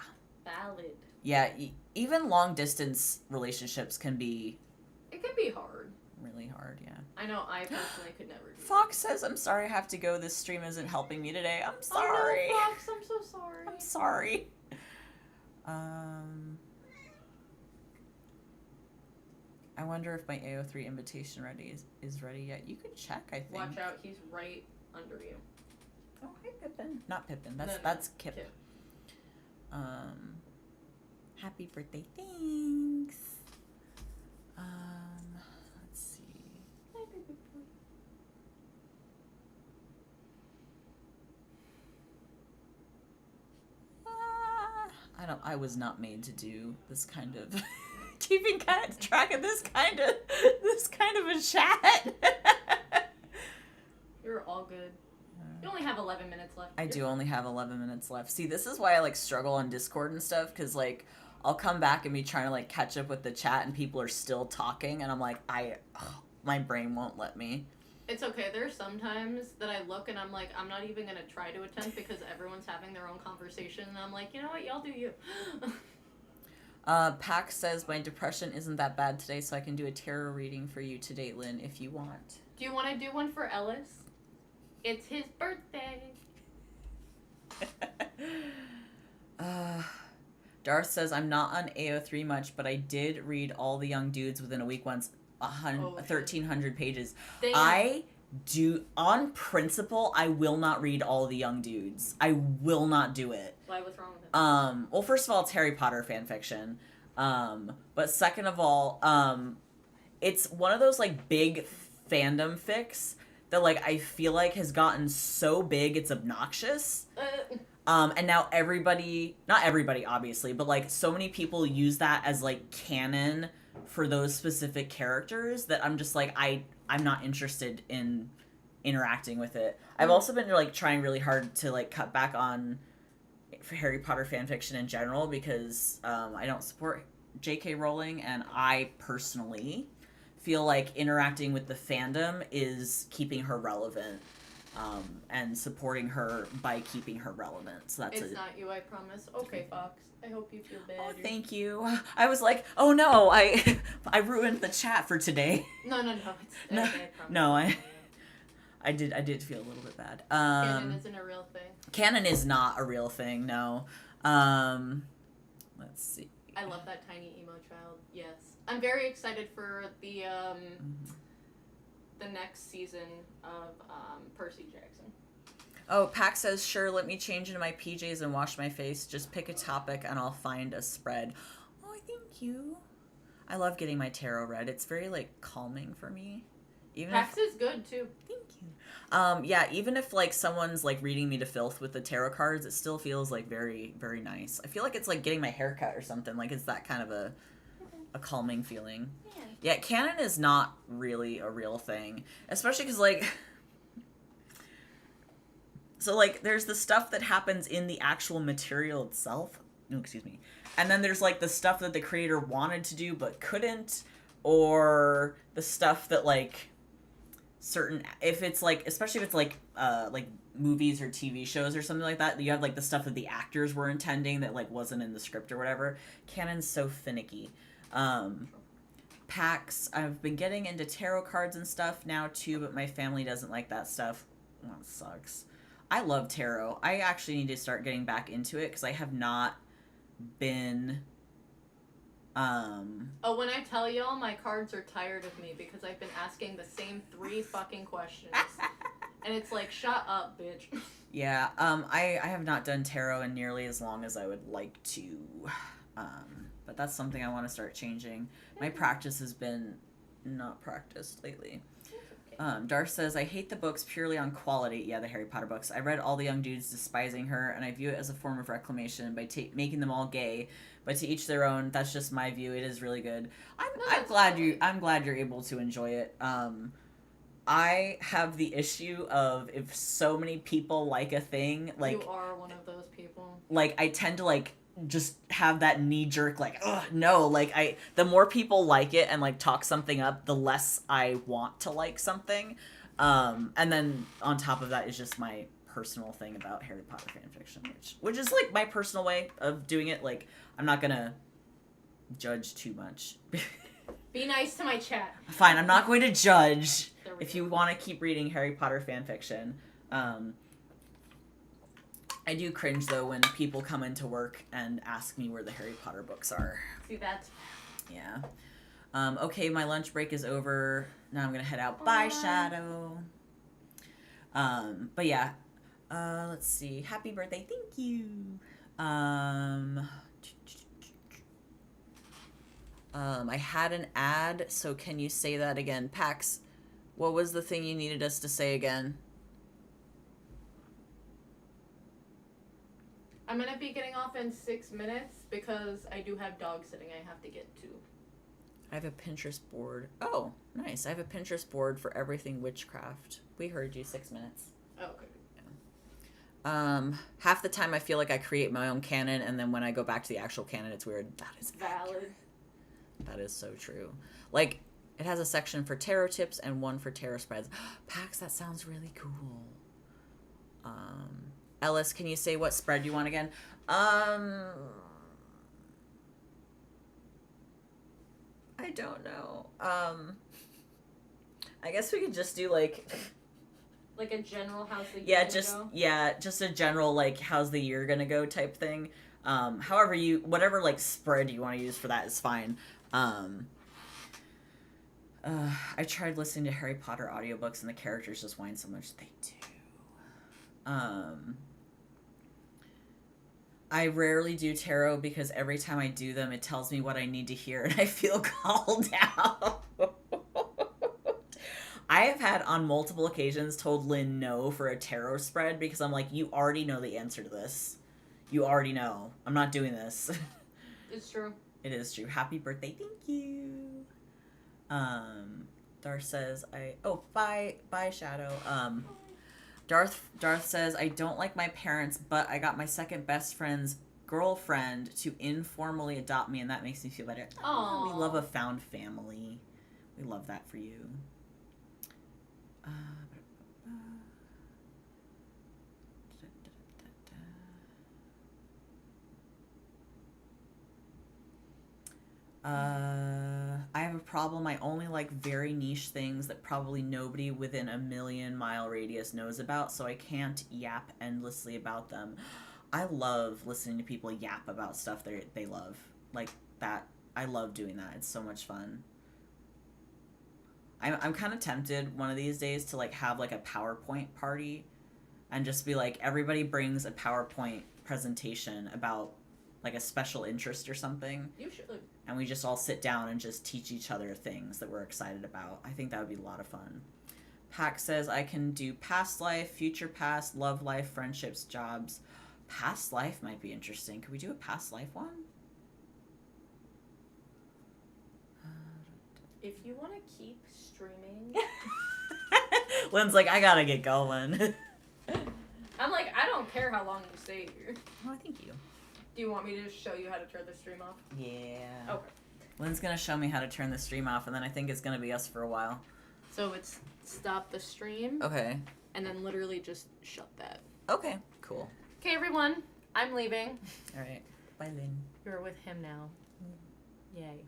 Valid. Yeah. Even long distance relationships can be It can be hard. really hard. Yeah. I know I personally could never do Fox says, "I'm sorry, I have to go. This stream isn't helping me today. I'm that. sorry. Oh no, Fox, I'm so sorry. I'm sorry." I wonder if my AO3 invitation is ready yet. You could check, I think. Watch out, he's right under you. Oh, hi, Pippin. Not Pippin. No, That's Kip. Kip. Happy birthday. Thanks. Let's see. Hi, baby boy. I was not made to do this kind of keeping track of this kind of a chat. You're all good. You only have 11 minutes left. I do only have 11 minutes left. See, this is why I like struggle on Discord and stuff, because like I'll come back and be trying to like catch up with the chat and people are still talking and I'm like my brain won't let me. It's okay. There's sometimes that I look and I'm like, I'm not even going to try to attempt because everyone's having their own conversation. And I'm like, you know what? Y'all do you. Pax says, my depression isn't that bad today, so I can do a tarot reading for you today, Lynn, if you want. Do you want to do one for Ellis? It's his birthday. Darth says, I'm not on AO3 much, but I did read All the Young Dudes Within a Week once, 1,300 pages. Damn. I on principle, I will not read all the young dudes. I will not do it. Why? What's wrong with it? Well, first of all, it's Harry Potter fan fiction. But second of all, it's one of those like big fandom fics that like I feel like has gotten so big it's obnoxious. And now everybody, not everybody obviously, but like so many people use that as like canon for those specific characters that I'm just like I'm not interested in interacting with it. I've also been like trying really hard to like cut back on Harry Potter fan fiction in general because I don't support J.K. Rowling, and I personally feel like interacting with the fandom is keeping her relevant and supporting her by keeping her relevant. So that's It's not you, I promise. Okay, Fox. I hope you feel better. Oh, thank you. I was like, oh no, I ruined the chat for today. No. It's No, okay, I promise. no, I did feel a little bit bad. Canon isn't a real thing. Canon is not a real thing, no. Let's see. I love that tiny emo child. Yes, I'm very excited for the next season of Percy Jackson. Oh, Pac says, sure, let me change into my PJs and wash my face. Just pick a topic and I'll find a spread. Oh, thank you. I love getting my tarot read. It's very, like, calming for me. Even Pax is good, too. Thank you. Yeah, even if, like, someone's, like, reading me to filth with the tarot cards, it still feels, like, very, very nice. I feel like it's like getting my hair cut or something. Like, it's that kind of a calming feeling. Yeah, canon is not really a real thing. Especially because, like... So, like, there's the stuff that happens in the actual material itself. No, excuse me. And then there's, like, the stuff that the creator wanted to do but couldn't. Or the stuff that, like, certain... If it's, like... Especially if it's, like movies or TV shows or something like that. You have, like, the stuff that the actors were intending that, like, wasn't in the script or whatever. Canon's so finicky. Packs. I've been getting into tarot cards and stuff now, too, but my family doesn't like that stuff. Well, it sucks. I love tarot. I actually need to start getting back into it because I have not been. Oh, when I tell y'all, my cards are tired of me because I've been asking the same 3 fucking questions. And it's like, shut up, bitch. Yeah, I have not done tarot in nearly as long as I would like to. But that's something I want to start changing. My practice has been not practiced lately. Darth says, I hate the books purely on quality. Yeah, the Harry Potter books. I read all the young dudes despising her, and I view it as a form of reclamation by making them all gay. But to each their own. That's just my view. It is really good. I'm glad you're able to enjoy it. I have the issue of if so many people like a thing, like you are one of those people. Like I tend to like just have that knee jerk like, ugh, no, like the more people like it and like talk something up, the less I want to like something. And then on top of that is just my personal thing about Harry Potter fanfiction, which is like my personal way of doing it. Like I'm not gonna judge too much. Be nice to my chat. Fine, I'm not going to judge if you want to keep reading Harry Potter fanfiction. I do cringe, though, when people come into work and ask me where the Harry Potter books are. See, that's... Yeah. Okay, my lunch break is over. Now I'm going to head out. Bye, Shadow. But yeah. Let's see. Happy birthday. Thank you. I had an ad, so can you say that again? Pax, what was the thing you needed us to say again? I'm going to be getting off in 6 minutes because I do have dog sitting I have to get to. I have a Pinterest board. Oh, nice. I have a Pinterest board for everything witchcraft. We heard you. 6 minutes. Oh, okay. Yeah. Half the time I feel like I create my own canon, and then when I go back to the actual canon, it's weird. That is valid. Accurate. That is so true. Like, it has a section for tarot tips and one for tarot spreads. Pax, that sounds really cool. Ellis, can you say what spread you want again? I don't know. I guess we could just do like a general how's the year go? Just a general like how's the year gonna go type thing. However whatever like spread you want to use for that is fine. I tried listening to Harry Potter audiobooks and the characters just whine so much. They do. I rarely do tarot because every time I do them, it tells me what I need to hear and I feel called out. I have had on multiple occasions told Lynn no for a tarot spread because I'm like, you already know the answer to this. You already know. I'm not doing this. It's true. It is true. Happy birthday. Thank you. Darth says bye Shadow. Darth says, I don't like my parents, but I got my second best friend's girlfriend to informally adopt me, and that makes me feel better. Aww. We love a found family. We love that for you. I have a problem. I only like very niche things that probably nobody within a 1,000,000-mile radius knows about, so I can't yap endlessly about them. I love listening to people yap about stuff they love. Like that. I love doing that. It's so much fun. I'm kind of tempted one of these days to like have like a PowerPoint party and just be like, everybody brings a PowerPoint presentation about like a special interest or something. You should. And we just all sit down and just teach each other things that we're excited about. I think that would be a lot of fun. Pack says, I can do past life, future past, love life, friendships, jobs. Past life might be interesting. Could we do a past life one? If you want to keep streaming. Lynn's like, I gotta get going. I'm like, I don't care how long you stay here. Oh, thank you. Do you want me to just show you how to turn the stream off? Yeah. Okay. Lynn's gonna show me how to turn the stream off, and then I think it's gonna be us for a while. So it's stop the stream. Okay. And then literally just shut that. Okay, cool. Okay, everyone. I'm leaving. All right. Bye, Lynn. You're with him now. Yay.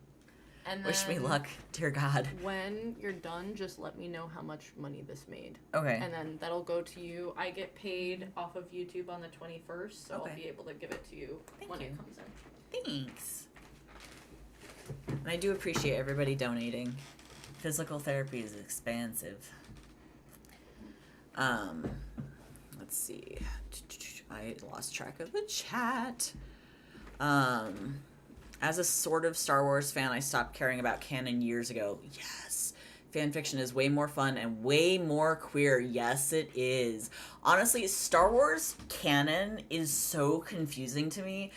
And Wish me then luck, dear God. When you're done, just let me know how much money this made. Okay. And then that'll go to you. I get paid off of YouTube on the 21st, so Okay. I'll be able to give it to you when you. it comes in. Thanks. And I do appreciate everybody donating. Physical therapy is expensive. Let's see. I lost track of the chat. As a sort of Star Wars fan, I stopped caring about canon years ago. Yes. Fanfiction is way more fun and way more queer. Yes, it is. Honestly, Star Wars canon is so confusing to me.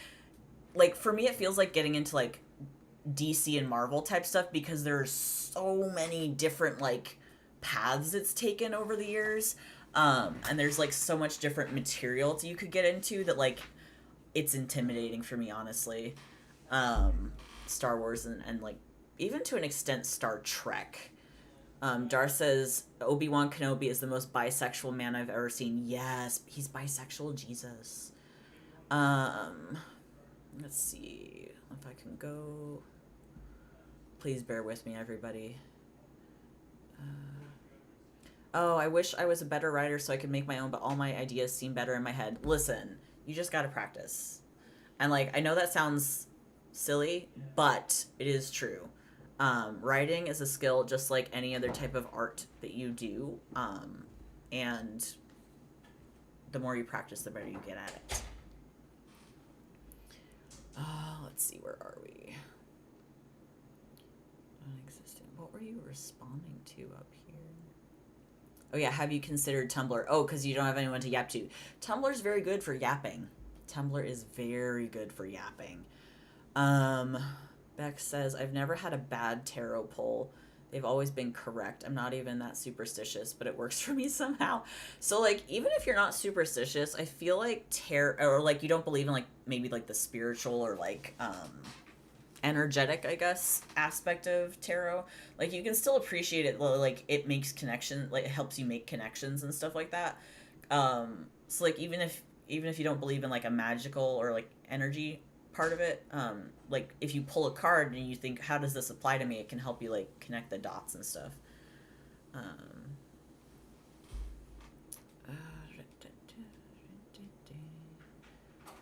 Like, for me, it feels like getting into, like, DC and Marvel type stuff because there's so many different, like, paths it's taken over the years. And there's, like, so much different material you could get into that, like, it's intimidating for me, honestly. Star Wars and like even to an extent Star Trek. Darth says Obi-Wan Kenobi is the most bisexual man I've ever seen. Yes, he's bisexual, Jesus. Let's see if I can go. Please bear with me, everybody. I wish I was a better writer so I could make my own, but all my ideas seem better in my head. Listen, you just gotta practice. And like, I know that sounds silly, but it is true. Writing is a skill just like any other type of art that you do, and the more you practice, the better you get at it. Let's see, where are we? Non-existent. What were you responding to up here? Oh yeah, have you considered Tumblr? Oh, because you don't have anyone to yap to. Tumblr's very good for yapping. Tumblr is very good for yapping. Beck says, I've never had a bad tarot pull. They've always been correct. I'm not even that superstitious, but it works for me somehow. So, like, even if you're not superstitious, I feel like or, like, you don't believe in, like, maybe, like, the spiritual or, like, energetic, I guess, aspect of tarot. Like, you can still appreciate it. Like, it makes connection. Like, it helps you make connections and stuff like that. So, like, even if you don't believe in, like, a magical or, like, energy part of it, like if you pull a card and you think, how does this apply to me, it can help you like connect the dots and stuff.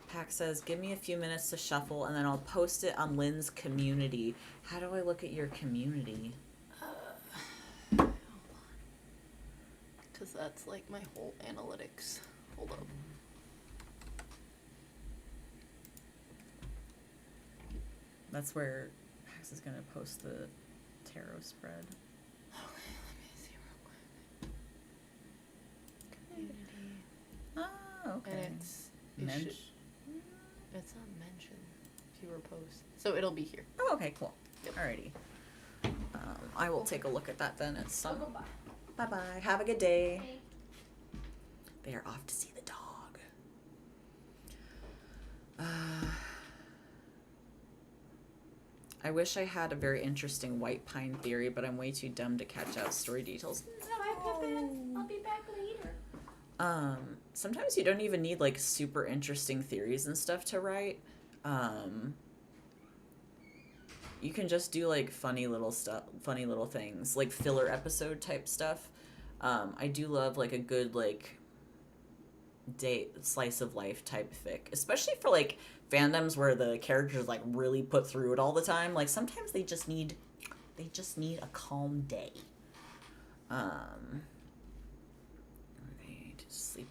Pack says, give me a few minutes to shuffle and then I'll post it on Lynn's community. How do I look at your community? that's like my whole analytics. Hold up. That's where Pax is gonna post the tarot spread. Okay, let me see real quick. Community. Oh, okay. And it's not mentioned. Viewer post. So it'll be here. Oh, okay, cool. Yep. Alrighty. I will take a look at that then at some. Go bye. Bye bye. Have a good day. They are off to see the dog. I wish I had a very interesting white pine theory, but I'm way too dumb to catch out story details. Bye, Pippin. I'll be back later. Sometimes you don't even need like super interesting theories and stuff to write. You can just do like funny little things, like filler episode type stuff. I do love like a good like slice of life type fic, especially for like fandoms where the characters like really put through it all the time. Like sometimes they just need a calm day. Okay, to sleep.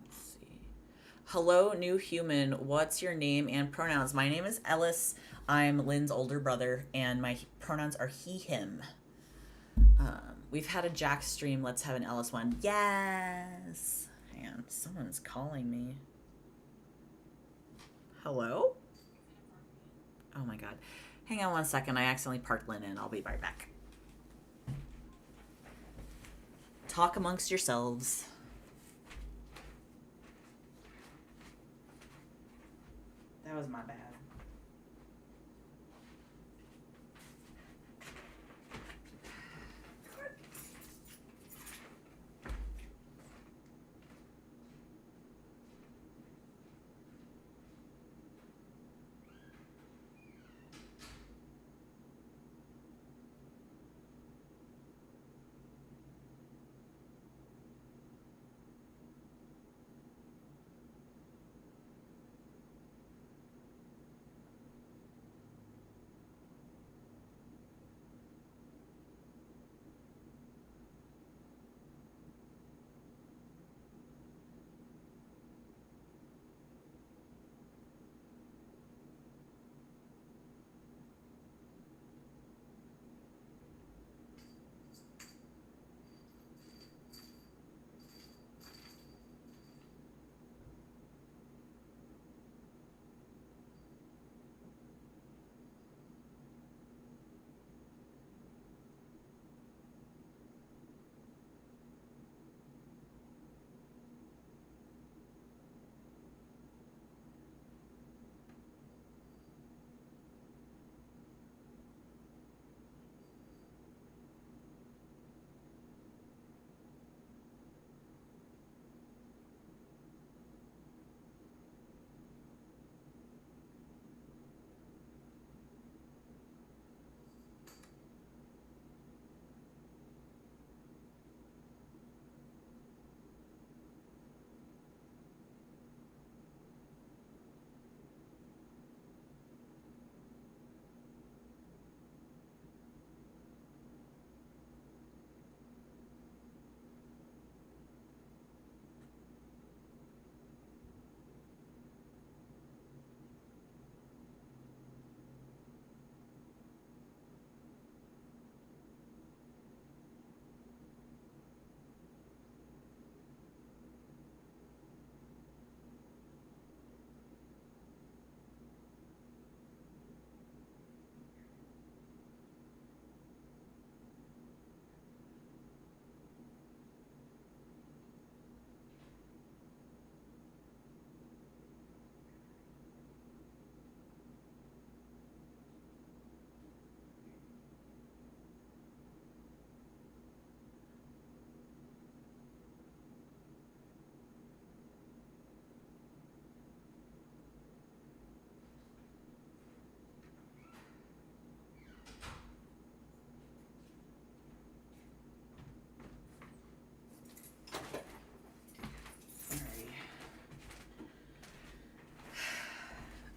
Let's see. Hello, new human. What's your name and pronouns? My name is Ellis. I'm Lynn's older brother, and my pronouns are he, him. We've had a Jack stream. Let's have an Ellis one. Yes. Hang on. Someone's calling me. Hello? Oh my god. Hang on one second. I accidentally parked Lynn in. I'll be right back. Talk amongst yourselves. That was my bad.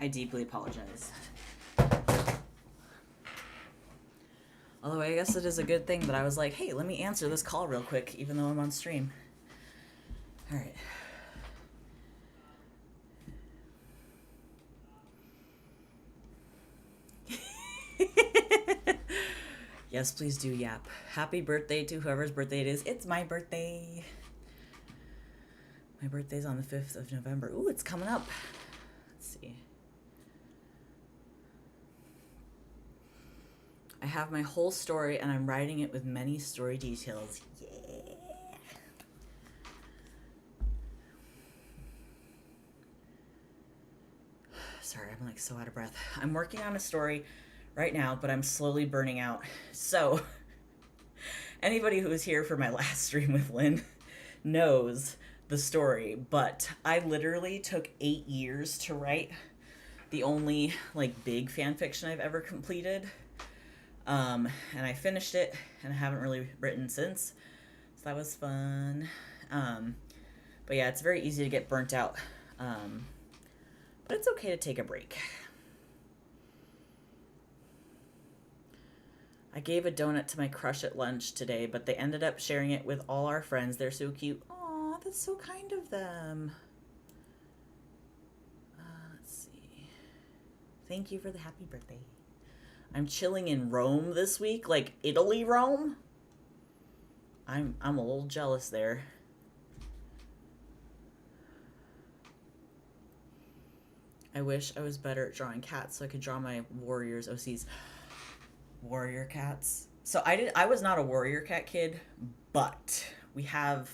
I deeply apologize. Although I guess it is a good thing that I was like, hey, let me answer this call real quick, even though I'm on stream. All right. Yes, please do yap. Happy birthday to whoever's birthday it is. It's my birthday. My birthday's on the 5th of November. Ooh, it's coming up. Let's see. I have my whole story and I'm writing it with many story details. Yeah. Sorry, I'm like so out of breath. I'm working on a story right now, but I'm slowly burning out. So, anybody who was here for my last stream with Lynn knows the story, but I literally took 8 years to write the only like big fan fiction I've ever completed. And I finished it and I haven't really written since. So that was fun. But yeah, it's very easy to get burnt out. But it's okay to take a break. I gave a donut to my crush at lunch today, but they ended up sharing it with all our friends. They're so cute. Aw, that's so kind of them. Let's see. Thank you for the happy birthday. I'm chilling in Rome this week, like Italy, Rome. I'm a little jealous there. I wish I was better at drawing cats so I could draw my warriors OCs. Warrior cats. So I was not a warrior cat kid, but we have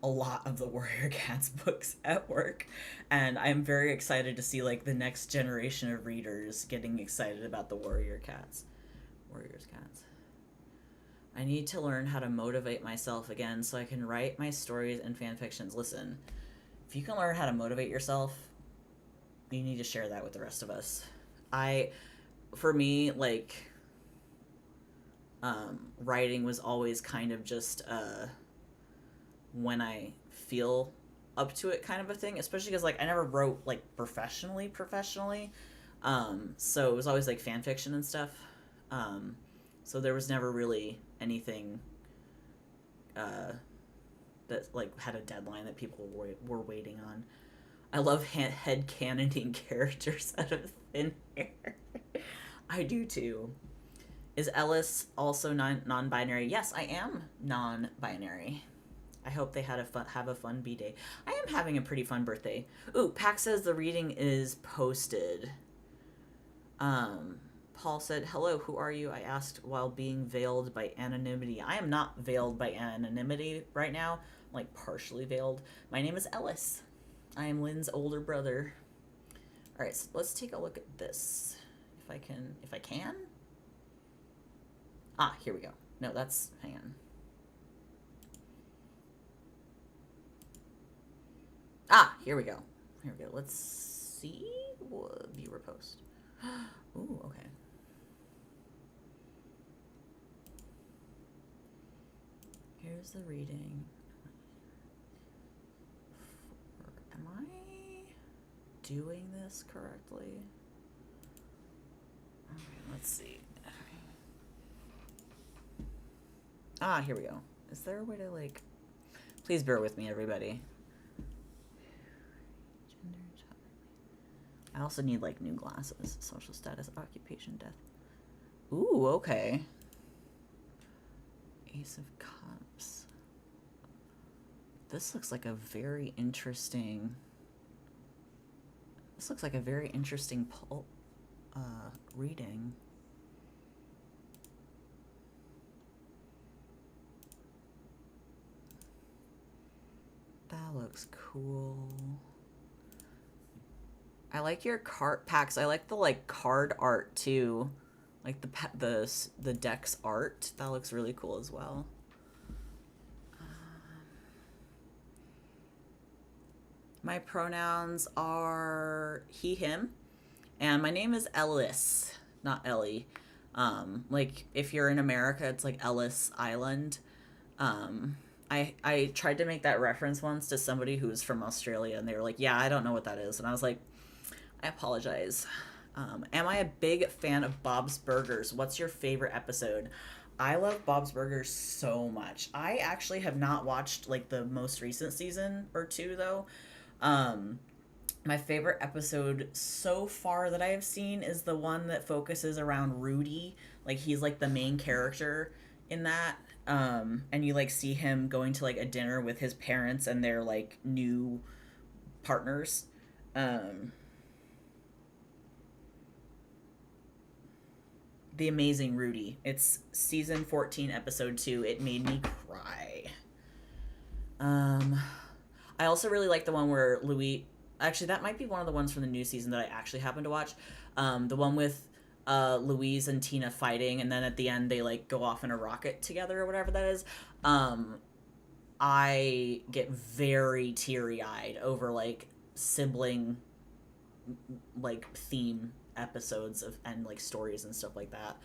a lot of the warrior cats books at work, and I'm very excited to see like the next generation of readers getting excited about the warriors cats. I need to learn how to motivate myself again so I can write my stories and fan fictions. Listen, if you can learn how to motivate yourself, you need to share that with the rest of us. For me, like, writing was always kind of just when I feel up to it kind of a thing, especially because like I never wrote like professionally, so it was always like fan fiction and stuff, so there was never really anything that like had a deadline that people were waiting on. I love headcanoning characters out of thin air. I do too. Is Ellis also non-binary? Yes, I am non-binary. I hope they have a fun B-day. I am having a pretty fun birthday. Ooh, Pax says the reading is posted. Paul said, hello, who are you? I asked while being veiled by anonymity. I am not veiled by anonymity right now. I'm like partially veiled. My name is Ellis. I am Lynn's older brother. All right, so let's take a look at this. If I can. Ah, here we go. No, hang on. Ah, here we go. Let's see. Viewer post. Ooh, okay. Here's the reading. Am I doing this correctly? Okay, let's see. Ah, here we go. Is there a way to like... Please bear with me, everybody. I also need like new glasses. Social status, occupation, death. Ooh, okay. Ace of Cups. This looks like a very interesting... reading. That looks cool. I like your card packs. I like the like card art too, like the deck's art. That looks really cool as well. My pronouns are he, him, and my name is Ellis, not Ellie. Like if you're in America, it's like Ellis Island. I tried to make that reference once to somebody who was from Australia, and they were like, yeah, I don't know what that is. And I was like, I apologize. Am I a big fan of Bob's Burgers? What's your favorite episode? I love Bob's Burgers so much. I actually have not watched like the most recent season or two though. My favorite episode so far that I have seen is the one that focuses around Rudy. Like he's like the main character in that. And you like see him going to like a dinner with his parents and their like new partners. The Amazing Rudy. It's season 14, episode 2. It made me cry. I also really like the one where Louis. Actually, that might be one of the ones from the new season that I actually happened to watch. The one with Louise and Tina fighting, and then at the end they like go off in a rocket together or whatever that is. I get very teary eyed over like sibling like theme episodes of and like stories and stuff like that.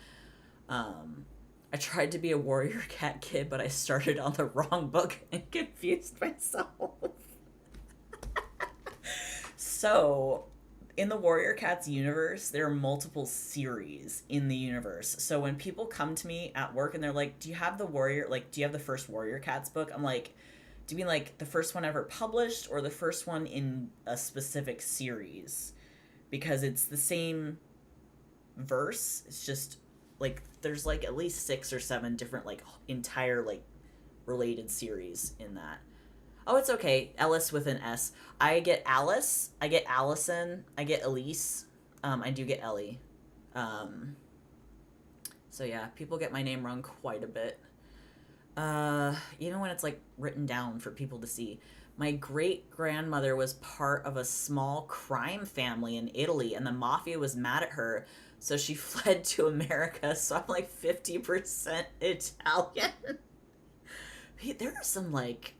I tried to be a warrior cat kid, but I started on the wrong book and confused myself. So, in the Warrior Cats universe, there are multiple series in the universe. So when people come to me at work and they're like, "Do you have the first Warrior Cats book?" I'm like, "Do you mean like the first one ever published or the first one in a specific series?" Because it's the same verse. It's just like there's like at least 6 or 7 different like entire like related series in that. Oh, it's okay. Ellis with an S. I get Alice. I get Allison. I get Elise. I do get Ellie. So yeah, people get my name wrong quite a bit. Even when it's like written down for people to see. My great-grandmother was part of a small crime family in Italy, and the mafia was mad at her, so she fled to America, so I'm like 50% Italian. There are some like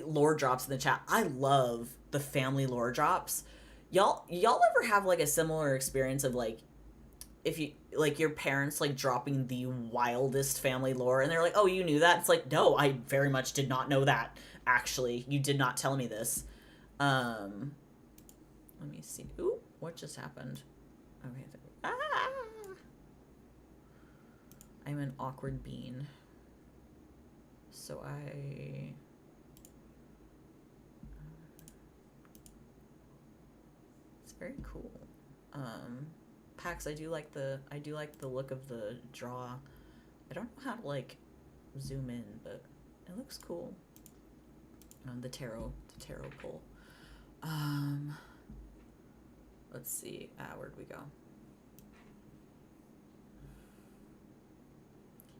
lore drops in the chat. I love the family lore drops. Y'all ever have like a similar experience of like if you like your parents like dropping the wildest family lore and they're like, "Oh, you knew that?" It's like, "No, I very much did not know that. Actually, you did not tell me this." Let me see. Ooh, what just happened? Okay. I'm an awkward bean. So it's very cool. Pax, I do like the look of the draw. I don't know how to like zoom in, but it looks cool. The tarot pull. Let's see. Where'd we go?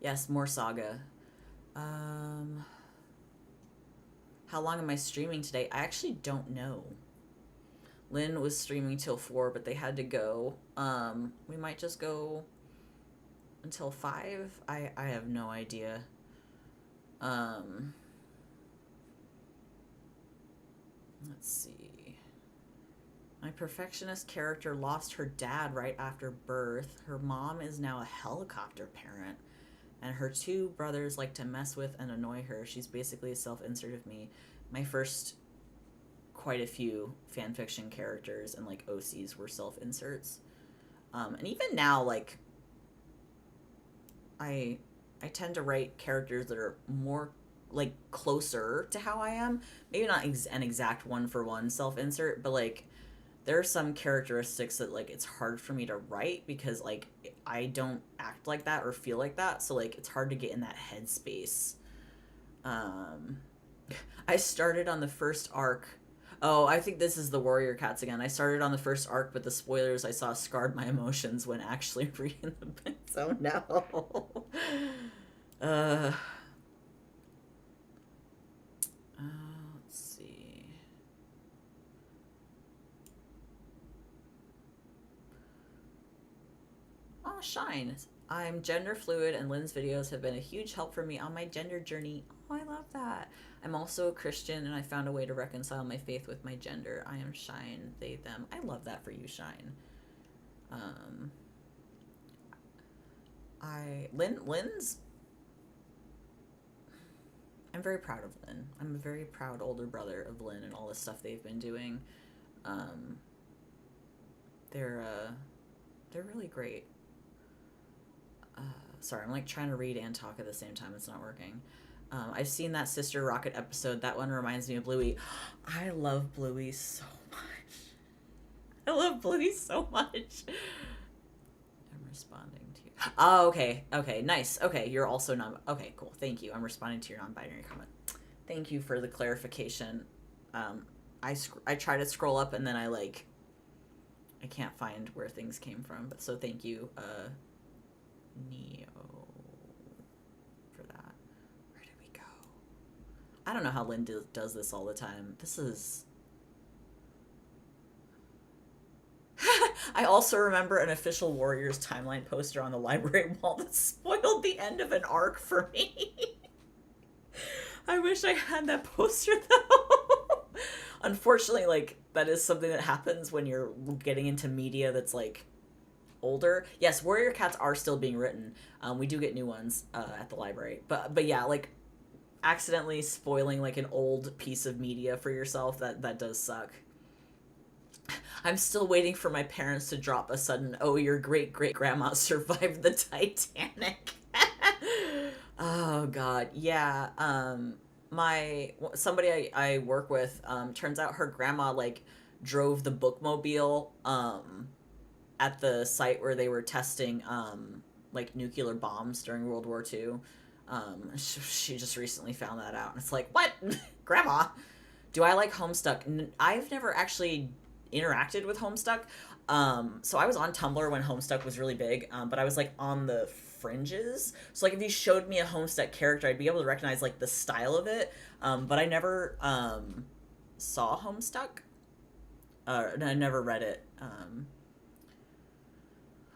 Yes, more Saga. How long am I streaming today? I actually don't know. Lynn was streaming till 4, but they had to go. We might just go until 5. I have no idea. Let's see. My perfectionist character lost her dad right after birth. Her mom is now a helicopter parent, and her 2 brothers like to mess with and annoy her. She's basically a self-insert of me. My first quite a few fanfiction characters and like OCs were self-inserts. And even now, like, I tend to write characters that are more like closer to how I am. Maybe not an exact one-for-one self-insert, but like there are some characteristics that like it's hard for me to write because like I don't act like that or feel like that, so like it's hard to get in that headspace. I started on the first arc. Oh, I think this is the Warrior Cats again. I started on the first arc, but the spoilers I saw scarred my emotions when actually reading the books. Oh no. Let's see. Oh, Shine. I'm gender fluid, and Lynn's videos have been a huge help for me on my gender journey. Oh, I love that. I'm also a Christian, and I found a way to reconcile my faith with my gender. I am Shine, they, them. I love that for you, Shine. Lynn's... I'm very proud of Lynn. I'm a very proud older brother of Lynn and all the stuff they've been doing. They're They're really great. Sorry, I'm like trying to read and talk at the same time. It's not working. I've seen that Sister Rocket episode. That one reminds me of Bluey. I love Bluey so much. I love Bluey so much. I'm responding to you. Oh, okay. Okay, nice. Okay, you're also non... Okay, cool. Thank you. I'm responding to your non-binary comment. Thank you for the clarification. I try to scroll up and then I can't find where things came from. But so thank you, Neo, for that. Where did we go? I don't know how Lynn does this all the time. This is... I also remember an official Warriors timeline poster on the library wall that spoiled the end of an arc for me. I wish I had that poster though. Unfortunately, that is something that happens when you're getting into media that's older. Yes, Warrior Cats are still being written. We do get new ones at the library, but yeah, accidentally spoiling an old piece of media for yourself, that does suck. I'm still waiting for my parents to drop a sudden, "Oh, your great-great-grandma survived the Titanic." Oh god, yeah. Somebody I work with, turns out her grandma drove the bookmobile at the site where they were testing nuclear bombs during World War II. She just recently found that out, and it's what? Grandma? Do I like Homestuck? I've never actually interacted with Homestuck. So I was on Tumblr when Homestuck was really big, but I was on the fringes. So if you showed me a Homestuck character, I'd be able to recognize the style of it. But I never saw Homestuck. I never read it.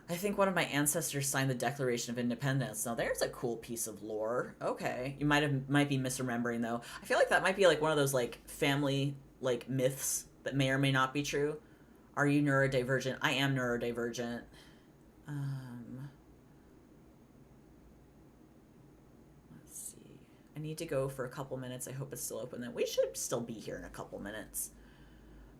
I think one of my ancestors signed the Declaration of Independence. Now there's a cool piece of lore. Okay, you might be misremembering though. I feel that might be one of those family myths that may or may not be true. Are you neurodivergent? I am neurodivergent. Let's see. I need to go for a couple minutes. I hope it's still open. Then we should still be here in a couple minutes.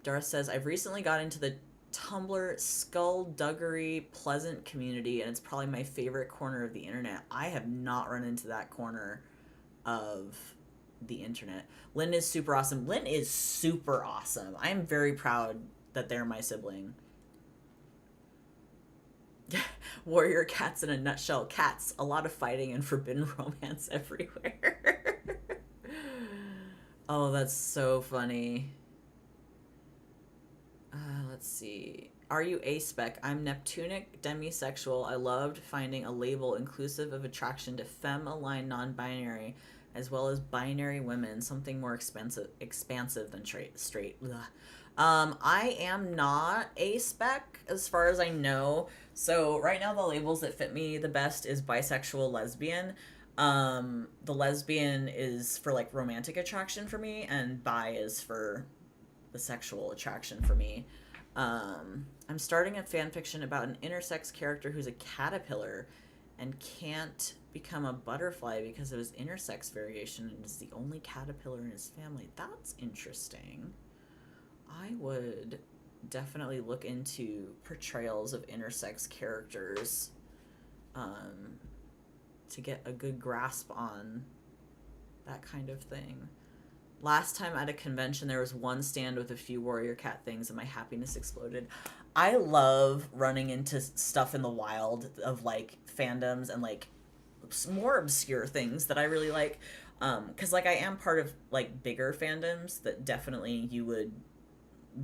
Darth says, I've recently got into the Tumblr skullduggery pleasant community, and it's probably my favorite corner of the internet. I have not run into that corner of the internet. Lynn is super awesome. Lynn is super awesome. I am very proud that they're my sibling. Warrior Cats in a nutshell. Cats, a lot of fighting and forbidden romance everywhere. Oh, that's so funny. Let's see. Are you aspec? I'm Neptunic demisexual. I loved finding a label inclusive of attraction to femme-aligned non-binary, as well as binary women, something more expansive than straight. Ugh. I am not aspec, as far as I know. So right now the labels that fit me the best is bisexual, lesbian. The lesbian is for romantic attraction for me, and bi is for the sexual attraction for me. I'm starting a fan fiction about an intersex character who's a caterpillar and can't become a butterfly because of his intersex variation and is the only caterpillar in his family. That's interesting. I would definitely look into portrayals of intersex characters to get a good grasp on that kind of thing. Last time at a convention, there was one stand with a few Warrior Cat things, and my happiness exploded. I love running into stuff in the wild of fandoms and more obscure things that I really like. Because I am part of bigger fandoms that definitely you would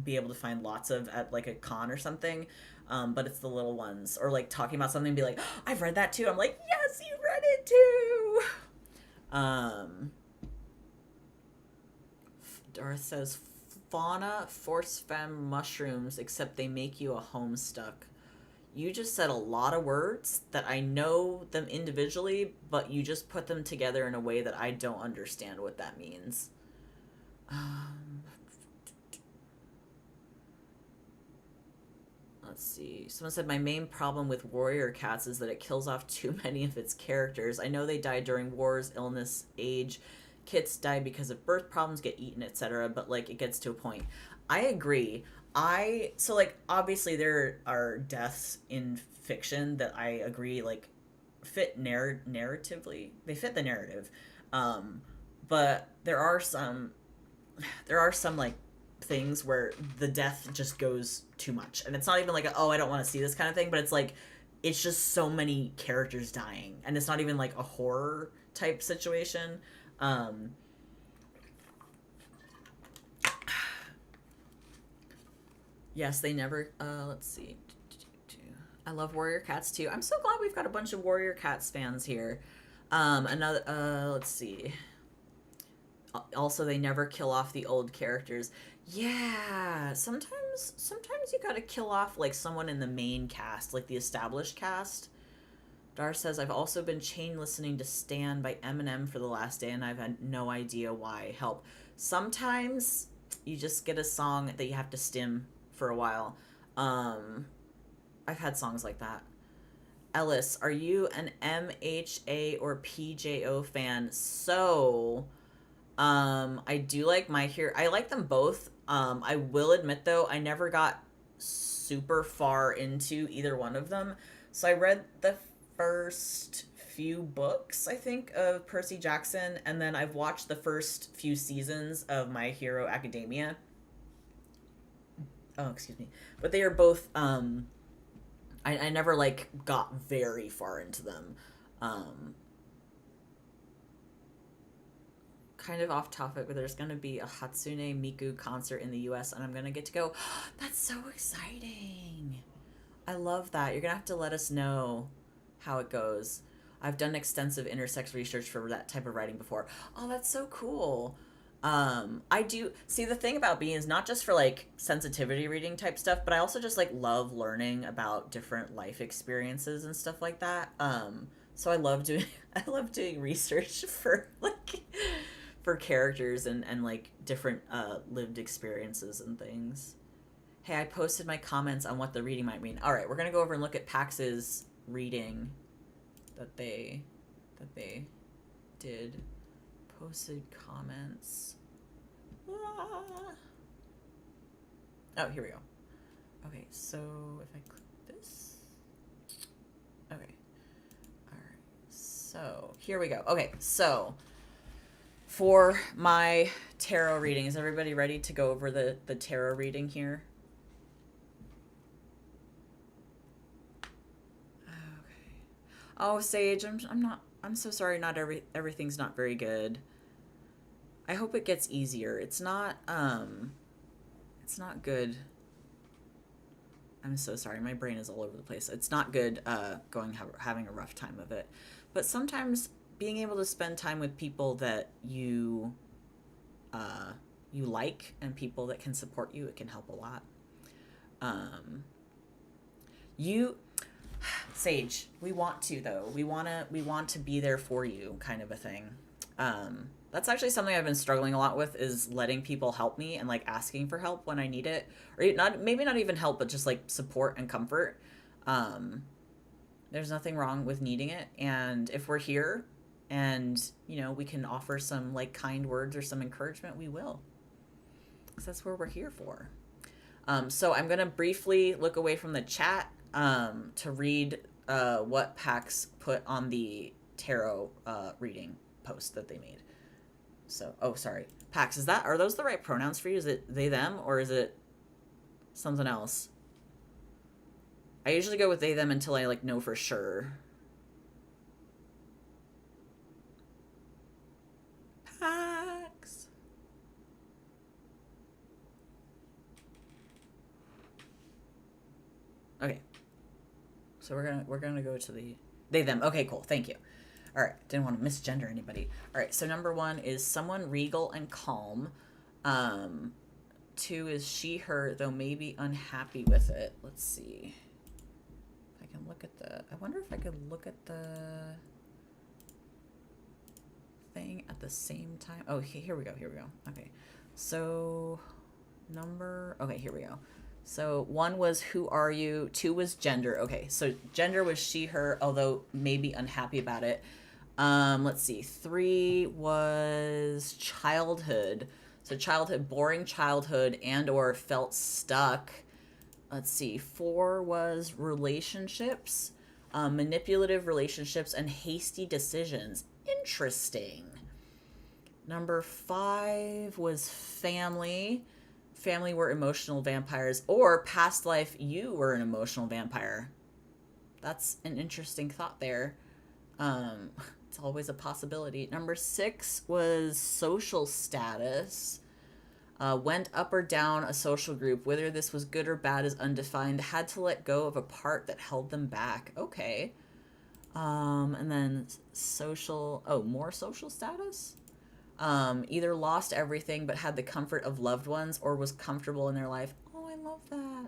be able to find lots of at a con or something. But it's the little ones, or talking about something and be oh, I've read that too. I'm yes, you read it too. Darth says, fauna force femme mushrooms, except they make you a homestuck. You just said a lot of words that I know them individually, but you just put them together in a way that I don't understand what that means. Let's see. Someone said, my main problem with Warrior Cats is that it kills off too many of its characters. I know they die during wars, illness, age, kits die because of birth problems, get eaten, etc. But like it gets to a point. I agree. So like obviously there are deaths in fiction that I agree like fit narratively. They fit the narrative. But there are some like things where the death just goes too much, and it's not even like oh I don't want to see this kind of thing, but it's like it's just so many characters dying, and it's not even like a horror type situation. um yes, they never let's see. I love Warrior Cats too. I'm so glad we've got a bunch of Warrior Cats fans here. Another let's see. Also, they never kill off the old characters. Yeah, sometimes you gotta kill off like someone in the main cast, like the established cast. Dar says, I've also been chain listening to Stand by Eminem for the last day, and I've had no idea why. Help. Sometimes you just get a song that you have to stim for a while. I've had songs like that. Ellis, are you an MHA or PJO fan? So, I do like My Hero. I like them both. I will admit though, I never got super far into either one of them. So I read the first few books, I think, of Percy Jackson, and then I've watched the first few seasons of My Hero Academia. Oh, excuse me. But they are both, I never, like, got very far into them. Kind of off topic, but there's going to be a Hatsune Miku concert in the US, and I'm going to get to go. That's so exciting. I love that. You're going to have to let us know how it goes. I've done extensive intersex research for that type of writing before. Oh, that's so cool. I do see the thing about me is not just for like sensitivity reading type stuff, but I also just like love learning about different life experiences and stuff like that. So I love doing research for like for characters and like different lived experiences and things. Hey, I posted my comments on what the reading might mean. All right, we're gonna go over and look at Pax's reading that they did. Posted comments. Ah. Oh, here we go. Okay, so if I click this. Okay. Alright. So, here we go. Okay, so for my tarot reading, is everybody ready to go over the tarot reading here? Okay. Oh, Sage, I'm so sorry everything's not very good. I hope it gets easier. It's not good. I'm so sorry. My brain is all over the place. It's not good having a rough time of it. But sometimes being able to spend time with people that you like and people that can support you, it can help a lot. Sage, we want to though. We want to be there for you, kind of a thing. That's actually something I've been struggling a lot with, is letting people help me and like asking for help when I need it, or maybe not even help, but just like support and comfort. There's nothing wrong with needing it, and if we're here and we can offer some like kind words or some encouragement, we will, because that's what we're here for. So I'm gonna briefly look away from the chat to read what Pax put on the tarot reading post that they made. So, oh, sorry. Pax, are those the right pronouns for you? Is it they, them, or is it something else? I usually go with they, them until I like know for sure. Pax. Okay. So we're gonna go to the they, them. Okay, cool. Thank you. All right, didn't want to misgender anybody. All right, so number 1 is someone regal and calm. 2 is she, her, though maybe unhappy with it. Let's see. If I can look at I wonder if I could look at the thing at the same time. Oh, here we go. Okay, so okay, here we go. So 1 was who are you? 2 was gender. Okay, so gender was she, her, although maybe unhappy about it. Let's see. 3 was childhood. So childhood, boring childhood, and or felt stuck. Let's see. 4 was relationships, manipulative relationships, and hasty decisions. Interesting. Number 5 was family. Family were emotional vampires, or past life you were an emotional vampire. That's an interesting thought there. It's always a possibility. Number 6 was social status. Went up or down a social group, whether this was good or bad is undefined, had to let go of a part that held them back. Okay. And then more social status? Either lost everything but had the comfort of loved ones or was comfortable in their life. Oh, I love that.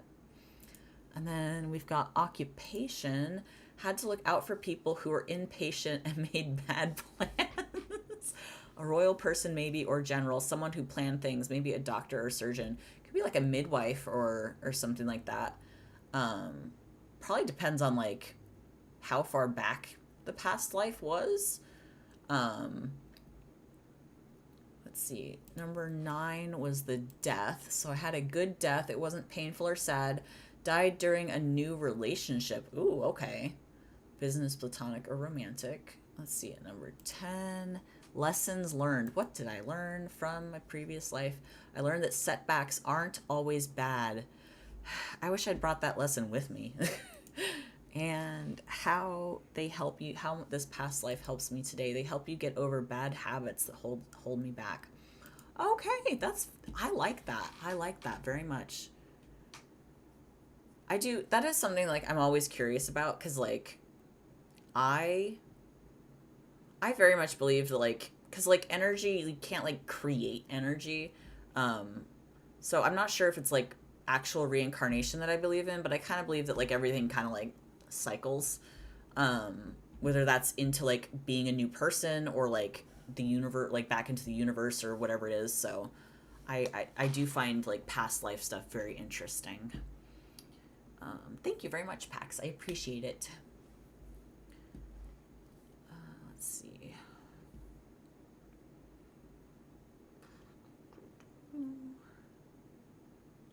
And then we've got occupation. Had to look out for people who were impatient and made bad plans. A royal person maybe, or general, someone who planned things, maybe a doctor or surgeon. Could be like a midwife or something like that. Probably depends on like how far back the past life was. Let's see. Number 9 was the death. So I had a good death. It wasn't painful or sad. Died during a new relationship. Ooh, okay. Business, platonic, or romantic. Let's see at number 10. Lessons learned. What did I learn from my previous life? I learned that setbacks aren't always bad. I wish I'd brought that lesson with me. And how they help you, how this past life helps me today. They help you get over bad habits that hold me back. Okay, I like that. I like that very much. I do. That is something like I'm always curious about, because like I very much believe that like, because like energy, you can't like create energy. So I'm not sure if it's like actual reincarnation that I believe in, but I kind of believe that like everything kind of like cycles, whether that's into like being a new person or like the universe, like back into the universe or whatever it is. So I do find like past life stuff very interesting. Thank you very much, Pax. I appreciate it. Let's see.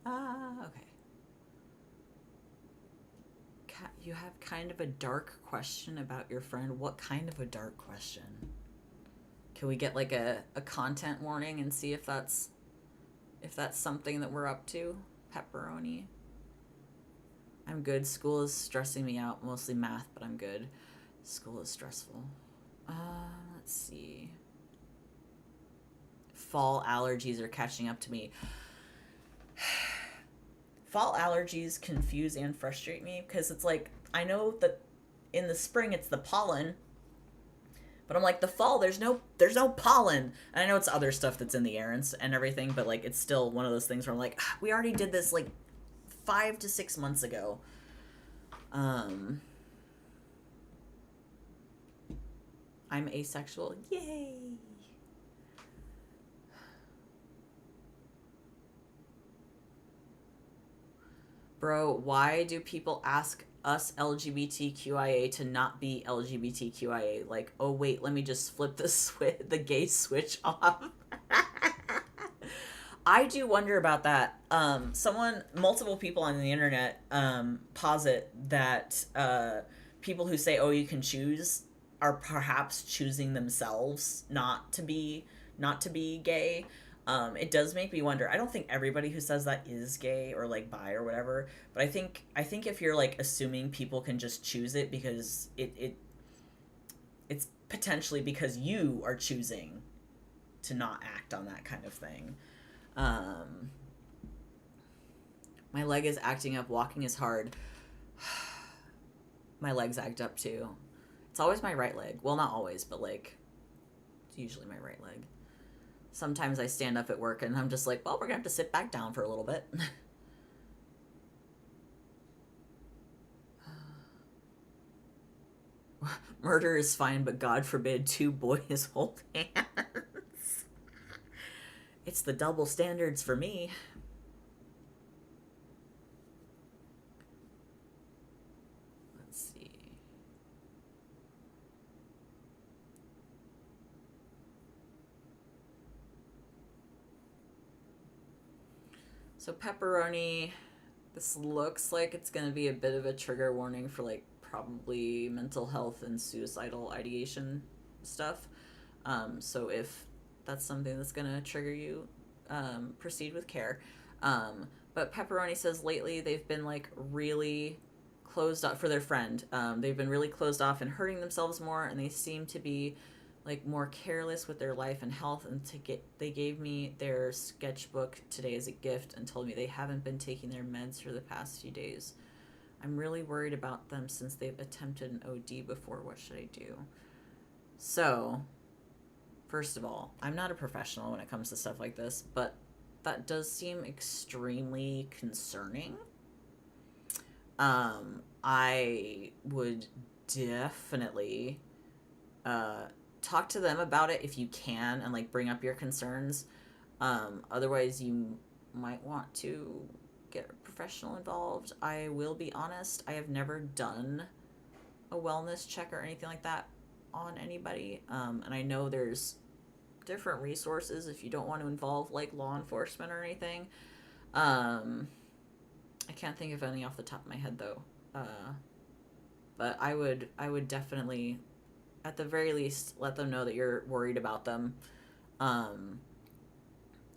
Okay. You have kind of a dark question about your friend. What kind of a dark question? Can we get like a content warning and see if that's something that we're up to? Pepperoni. I'm good. School is stressing me out. Mostly math, but I'm good. School is stressful. Let's see. Fall allergies are catching up to me. Fall allergies confuse and frustrate me because it's like, I know that in the spring it's the pollen, but I'm like, the fall there's no pollen. And I know it's other stuff that's in the air and everything, but like it's still one of those things where I'm like, we already did this like 5 to 6 months ago. I'm asexual. Yay. Bro, why do people ask us LGBTQIA to not be LGBTQIA? Like, oh wait, let me just flip the gay switch off. I do wonder about that. Multiple people on the internet posit that people who say, oh, you can choose, are perhaps choosing themselves not to be gay. It does make me wonder. I don't think everybody who says that is gay or like bi or whatever, but I think if you're like assuming people can just choose it because it's potentially because you are choosing to not act on that kind of thing. My leg is acting up. Walking is hard. My leg's act up too. It's always my right leg. Well, not always, but like it's usually my right leg. Sometimes I stand up at work and I'm just like, well, we're gonna have to sit back down for a little bit. Murder is fine, but God forbid 2 boys hold hands. It's the double standards for me. Let's see. So pepperoni, this looks like it's going to be a bit of a trigger warning for like probably mental health and suicidal ideation stuff. So if that's something that's going to trigger you, proceed with care. But pepperoni says lately they've been like really closed off for their friend. They've been really closed off and hurting themselves more, and they seem to be like more careless with their life and health. And they gave me their sketchbook today as a gift and told me they haven't been taking their meds for the past few days. I'm really worried about them since they've attempted an OD before. What should I do? So, first of all, I'm not a professional when it comes to stuff like this, but that does seem extremely concerning. I would definitely talk to them about it if you can and like bring up your concerns. Otherwise, you might want to get a professional involved. I will be honest, I have never done a wellness check or anything like that on anybody. And I know there's different resources if you don't want to involve like law enforcement or anything. I can't think of any off the top of my head though. But I would definitely, at the very least, let them know that you're worried about them.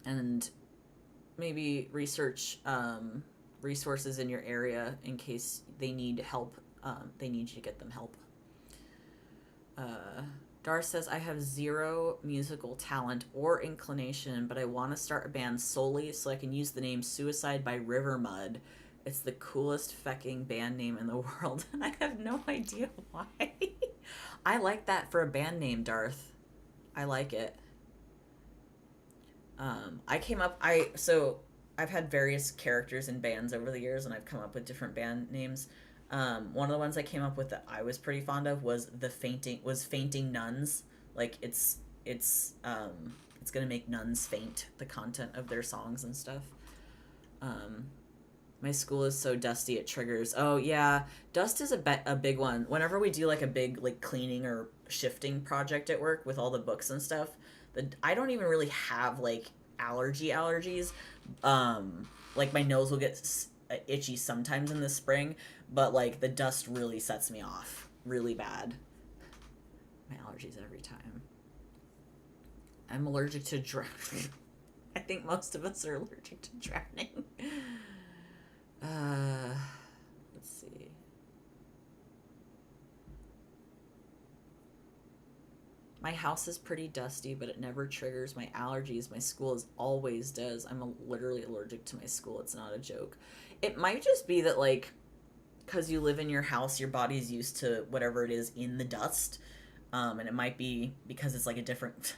And maybe research resources in your area in case they need help. They need you to get them help. Dar says, I have zero musical talent or inclination, but I want to start a band solely so I can use the name Suicide by River Mud. It's the coolest fecking band name in the world, and I have no idea why. I like that for a band name, Darth. I like it. I've had various characters in bands over the years, and I've come up with different band names. One of the ones I came up with that I was pretty fond of was Fainting Nuns. Like it's gonna make nuns faint, the content of their songs and stuff. My school is so dusty it triggers. Oh yeah, dust is a big one. Whenever we do like a big like cleaning or shifting project at work with all the books and stuff, I don't even really have like allergies. Like my nose will get itchy sometimes in the spring, but like the dust really sets me off really bad. My allergies every time. I'm allergic to drowning. I think most of us are allergic to drowning. Let's see. My house is pretty dusty, but it never triggers my allergies. My school always does. I'm literally allergic to my school. It's not a joke. It might just be that, like, because you live in your house, your body's used to whatever it is in the dust. And it might be because it's like a different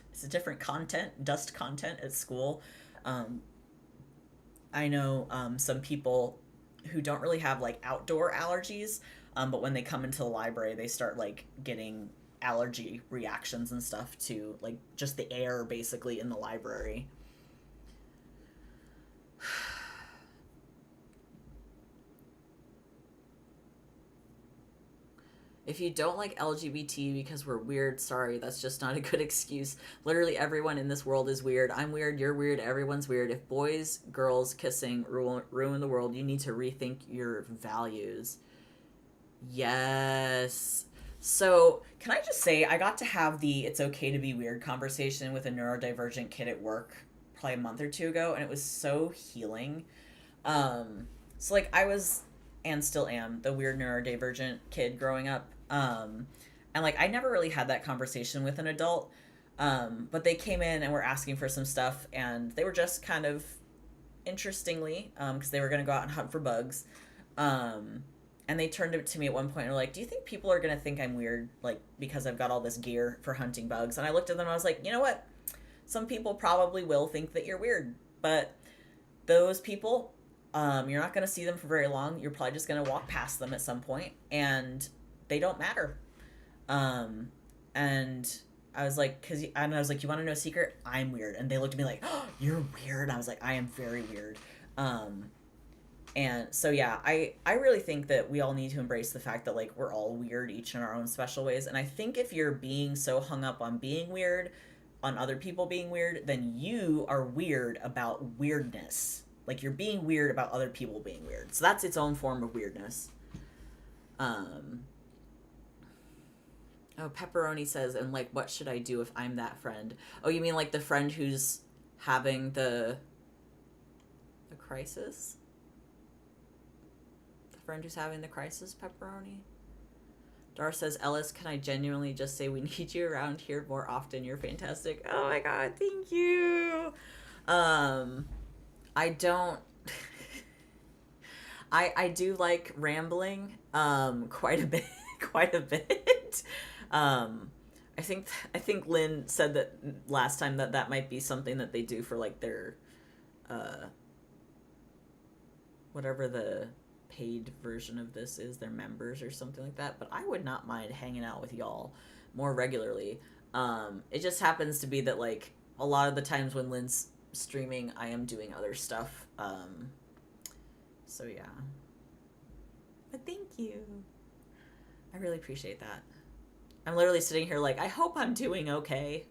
dust content at school. I know some people who don't really have like outdoor allergies, but when they come into the library, they start like getting allergy reactions and stuff to like just the air basically in the library. If you don't like LGBT because we're weird, sorry, that's just not a good excuse. Literally everyone in this world is weird. I'm weird, you're weird, everyone's weird. If boys, girls kissing ruin the world, you need to rethink your values. Yes. So, can I just say, I got to have the it's okay to be weird conversation with a neurodivergent kid at work probably a month or two ago, and it was so healing. So like I was, and still am, the weird neurodivergent kid growing up. And like I never really had that conversation with an adult. But they came in and were asking for some stuff, and they were just kind of interestingly, because they were going to go out and hunt for bugs. And they turned it to me at one point and were like, do you think people are going to think I'm weird, like, because I've got all this gear for hunting bugs? And I looked at them and I was like, you know what? Some people probably will think that you're weird, but those people, you're not going to see them for very long. You're probably just going to walk past them at some point, and they don't matter. And I was like, you want to know a secret? I'm weird. And they looked at me like, oh, you're weird. And I was like, I am very weird. And so, yeah, I really think that we all need to embrace the fact that, like, we're all weird, each in our own special ways. And I think if you're being so hung up on being weird, on other people being weird, then you are weird about weirdness. Like, you're being weird about other people being weird. So that's its own form of weirdness. Oh, Pepperoni says, and like, what should I do if I'm that friend? Oh, you mean like the friend who's having the crisis? The friend who's having the crisis, Pepperoni? Dar says, Ellis, can I genuinely just say we need you around here more often? You're fantastic. Oh my god, thank you. I don't... I do like rambling quite a bit. I think Lynn said that last time that might be something that they do for like their whatever the paid version of this is, their members or something like that. But I would not mind hanging out with y'all more regularly. It just happens to be that like a lot of the times when Lynn's streaming, I am doing other stuff. So yeah. But thank you. I really appreciate that. I'm literally sitting here like, I hope I'm doing okay.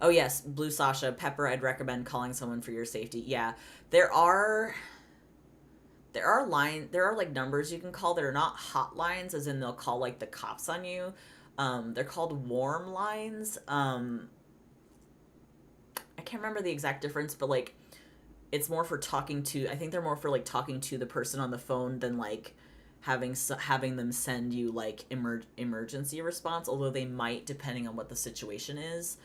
Oh yes, Blue Sasha, Pepper, I'd recommend calling someone for your safety. Yeah, there are like numbers you can call that are not hotlines, as in they'll call like the cops on you. They're called warm lines. I can't remember the exact difference, but like it's more for talking to, I think they're more for like talking to the person on the phone than like having them send you like emergency response, although they might, depending on what the situation is.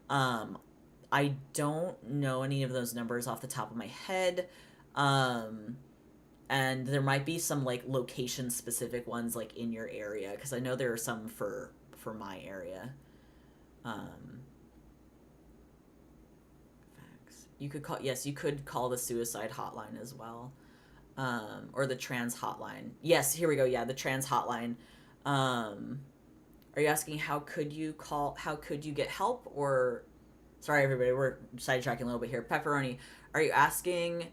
I don't know any of those numbers off the top of my head. And there might be some like location specific ones like in your area, because I know there are some for my area. Facts. You could call the suicide hotline as well. Or the trans hotline. Yes, here we go. Yeah, the trans hotline. Are you asking how could you get help? Or, sorry everybody, we're sidetracking a little bit here. Pepperoni, are you asking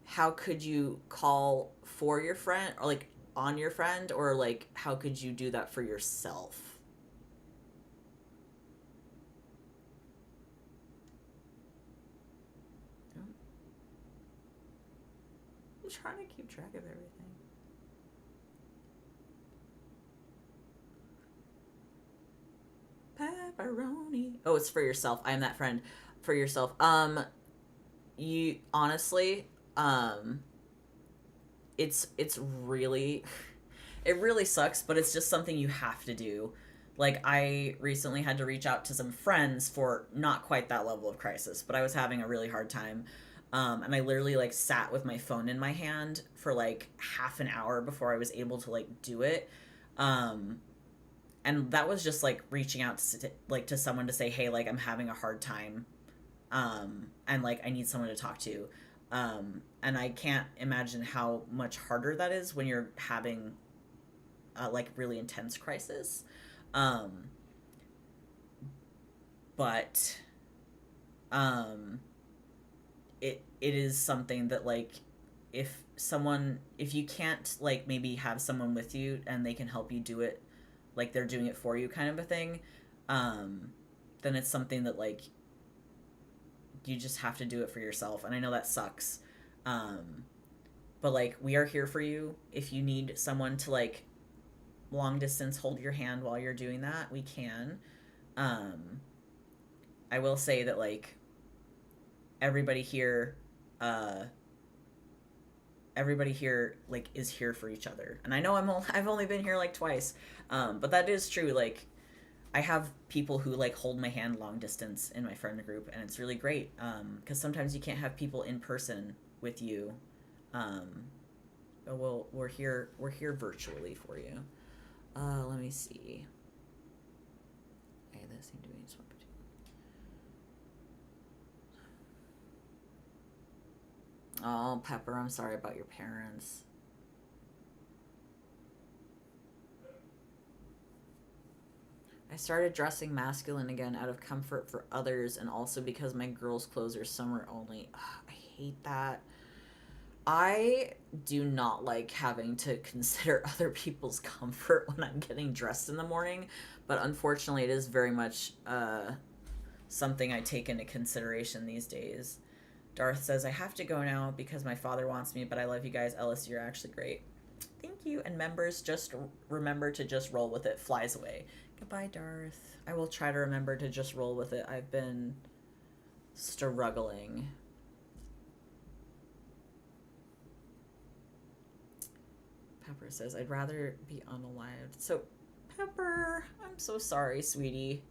how could you call for your friend, or like on your friend, or like how could you do that for yourself? I'm trying to keep track of everything. Pepperoni. Oh, it's for yourself. I am that friend. For yourself. You honestly, it's really, it really sucks, but it's just something you have to do. Like, I recently had to reach out to some friends for not quite that level of crisis, but I was having a really hard time. And I literally like sat with my phone in my hand for like half an hour before I was able to like do it. And that was just like reaching out to someone to say, hey, like I'm having a hard time. And like I need someone to talk to. And I can't imagine how much harder that is when you're having like really intense crisis. But it is something that like if you can't like maybe have someone with you and they can help you do it, like they're doing it for you kind of a thing, then it's something that like you just have to do it for yourself. And I know that sucks, but like we are here for you. If you need someone to like long distance hold your hand while you're doing that, we can. I will say that like everybody here like is here for each other. And I know I've only been here like twice, but that is true. Like I have people who like hold my hand long distance in my friend group, and it's really great, because sometimes you can't have people in person with you, but we're here virtually for you. Let me see. Okay, this seemed to be swept. Oh, Pepper, I'm sorry about your parents. I started dressing masculine again out of comfort for others, and also because my girls' clothes are summer only. Ugh, I hate that. I do not like having to consider other people's comfort when I'm getting dressed in the morning, but unfortunately it is very much something I take into consideration these days. Darth says, I have to go now because my father wants me, but I love you guys. Ellis, you're actually great. Thank you. And members, just remember to just roll with it. Flies away. Goodbye, Darth. I will try to remember to just roll with it. I've been struggling. Pepper says, I'd rather be unalived. So, Pepper, I'm so sorry, sweetie.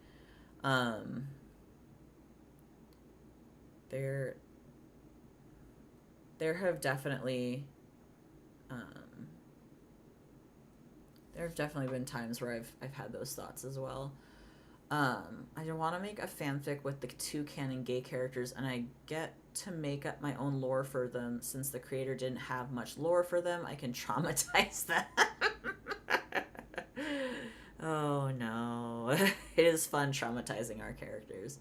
There have definitely been times where I've had those thoughts as well. I don't want to make a fanfic with the two canon gay characters, and I get to make up my own lore for them. Since the creator didn't have much lore for them, I can traumatize them. Oh no. It is fun traumatizing our characters.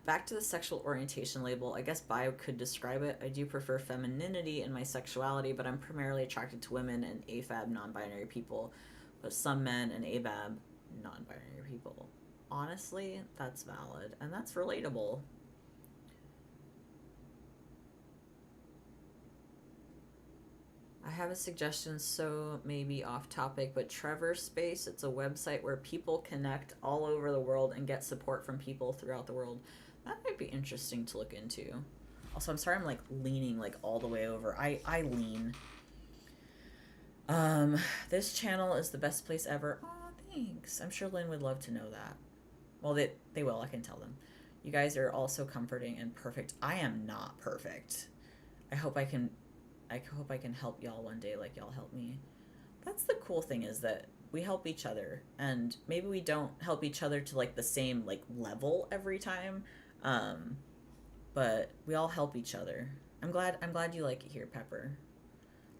Back to the sexual orientation label. I guess bi could describe it. I do prefer femininity in my sexuality, but I'm primarily attracted to women and AFAB non-binary people, but some men and ABAB non-binary people. Honestly, that's valid, and that's relatable. I have a suggestion, so maybe off topic, but Trevor Space, it's a website where people connect all over the world and get support from people throughout the world. That might be interesting to look into. Also, I'm sorry I'm like leaning like all the way over. I lean. This channel is the best place ever. Aw, thanks. I'm sure Lynn would love to know that. Well, they will, I can tell them. You guys are all so comforting and perfect. I am not perfect. I hope I can help y'all one day like y'all help me. That's the cool thing, is that we help each other, and maybe we don't help each other to like the same like level every time, but we all help each other. I'm glad you like it here, Pepper.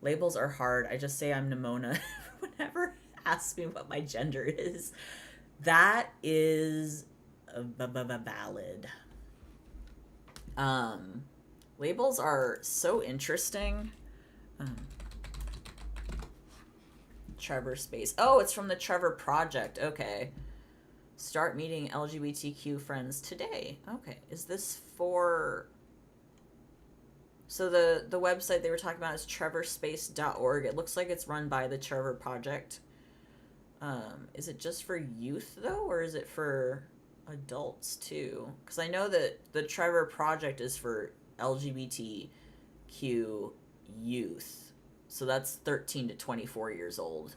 Labels are hard. I just say I'm Nimona whenever asks me what my gender is. That is valid. Labels are so interesting. Trevor Space. Oh, it's from the Trevor Project. Okay. Start meeting LGBTQ friends today. Okay. Is this for... So the website they were talking about is trevorspace.org. It looks like it's run by the Trevor Project. Is it just for youth, though, or is it for adults, too? Because I know that the Trevor Project is for LGBTQ youth, so that's 13 to 24 years old.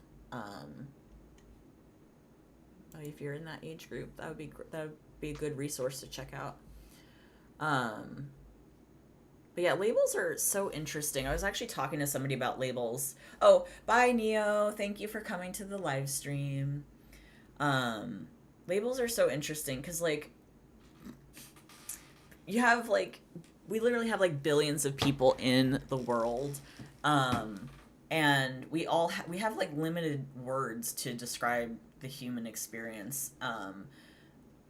If you're in that age group, that would be a good resource to check out. But yeah, labels are so interesting. I was actually talking to somebody about labels. Oh, bye Neo, thank you for coming to the live stream. Labels are so interesting because like you have like, we literally have like billions of people in the world, and we have like limited words to describe the human experience,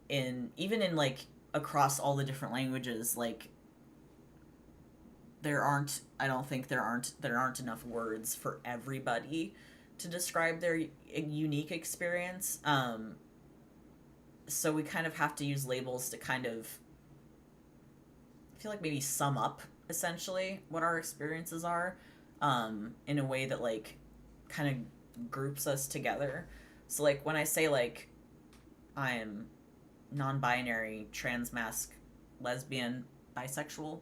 even in like across all the different languages. Like I don't think there aren't enough words for everybody to describe their unique experience, so we kind of have to use labels to kind of, I feel like, maybe sum up essentially what our experiences are, in a way that like kind of groups us together. So like when I say like I'm non-binary, transmasc, lesbian, bisexual,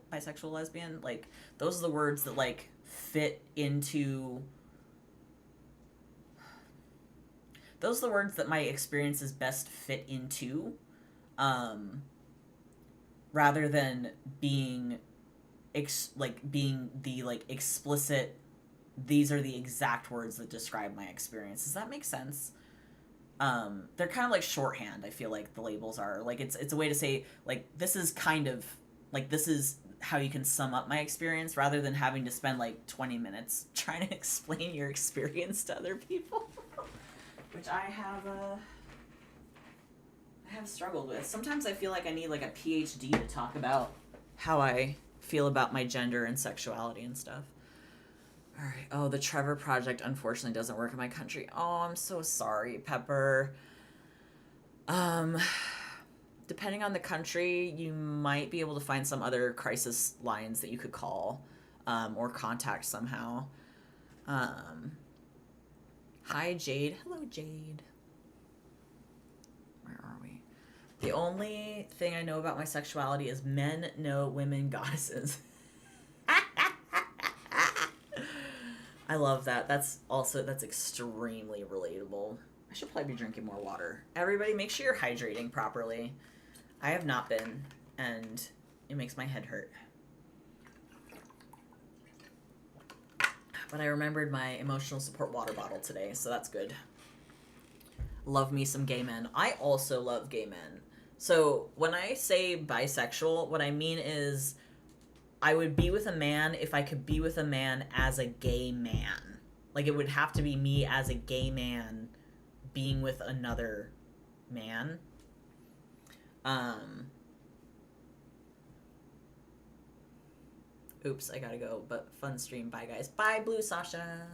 lesbian, like those are the words that like fit into, those are the words that my experiences best fit into, rather than being being the like explicit, these are the exact words that describe my experience. Does that make sense? They're kind of like shorthand. I feel like the labels are like, it's a way to say like, this is kind of like, this is how you can sum up my experience, rather than having to spend like 20 minutes trying to explain your experience to other people. Which I have struggled with. Sometimes I feel like I need like a PhD to talk about how I feel about my gender and sexuality and stuff. All right. Oh, the Trevor Project unfortunately doesn't work in my country. Oh, I'm so sorry, Pepper. depending on the country, you might be able to find some other crisis lines that you could call or contact somehow. Hi, Jade. Hello, Jade. Where are we? The only thing I know about my sexuality is men know women goddesses. I love that. That's extremely relatable. I should probably be drinking more water. Everybody, make sure you're hydrating properly. I have not been, and it makes my head hurt. But I remembered my emotional support water bottle today, so that's good. Love me some gay men. I also love gay men. So when I say bisexual, what I mean is I would be with a man if I could be with a man as a gay man. Like, it would have to be me as a gay man being with another man. Oops, I gotta go, but fun stream. Bye, guys. Bye, Blue Sasha.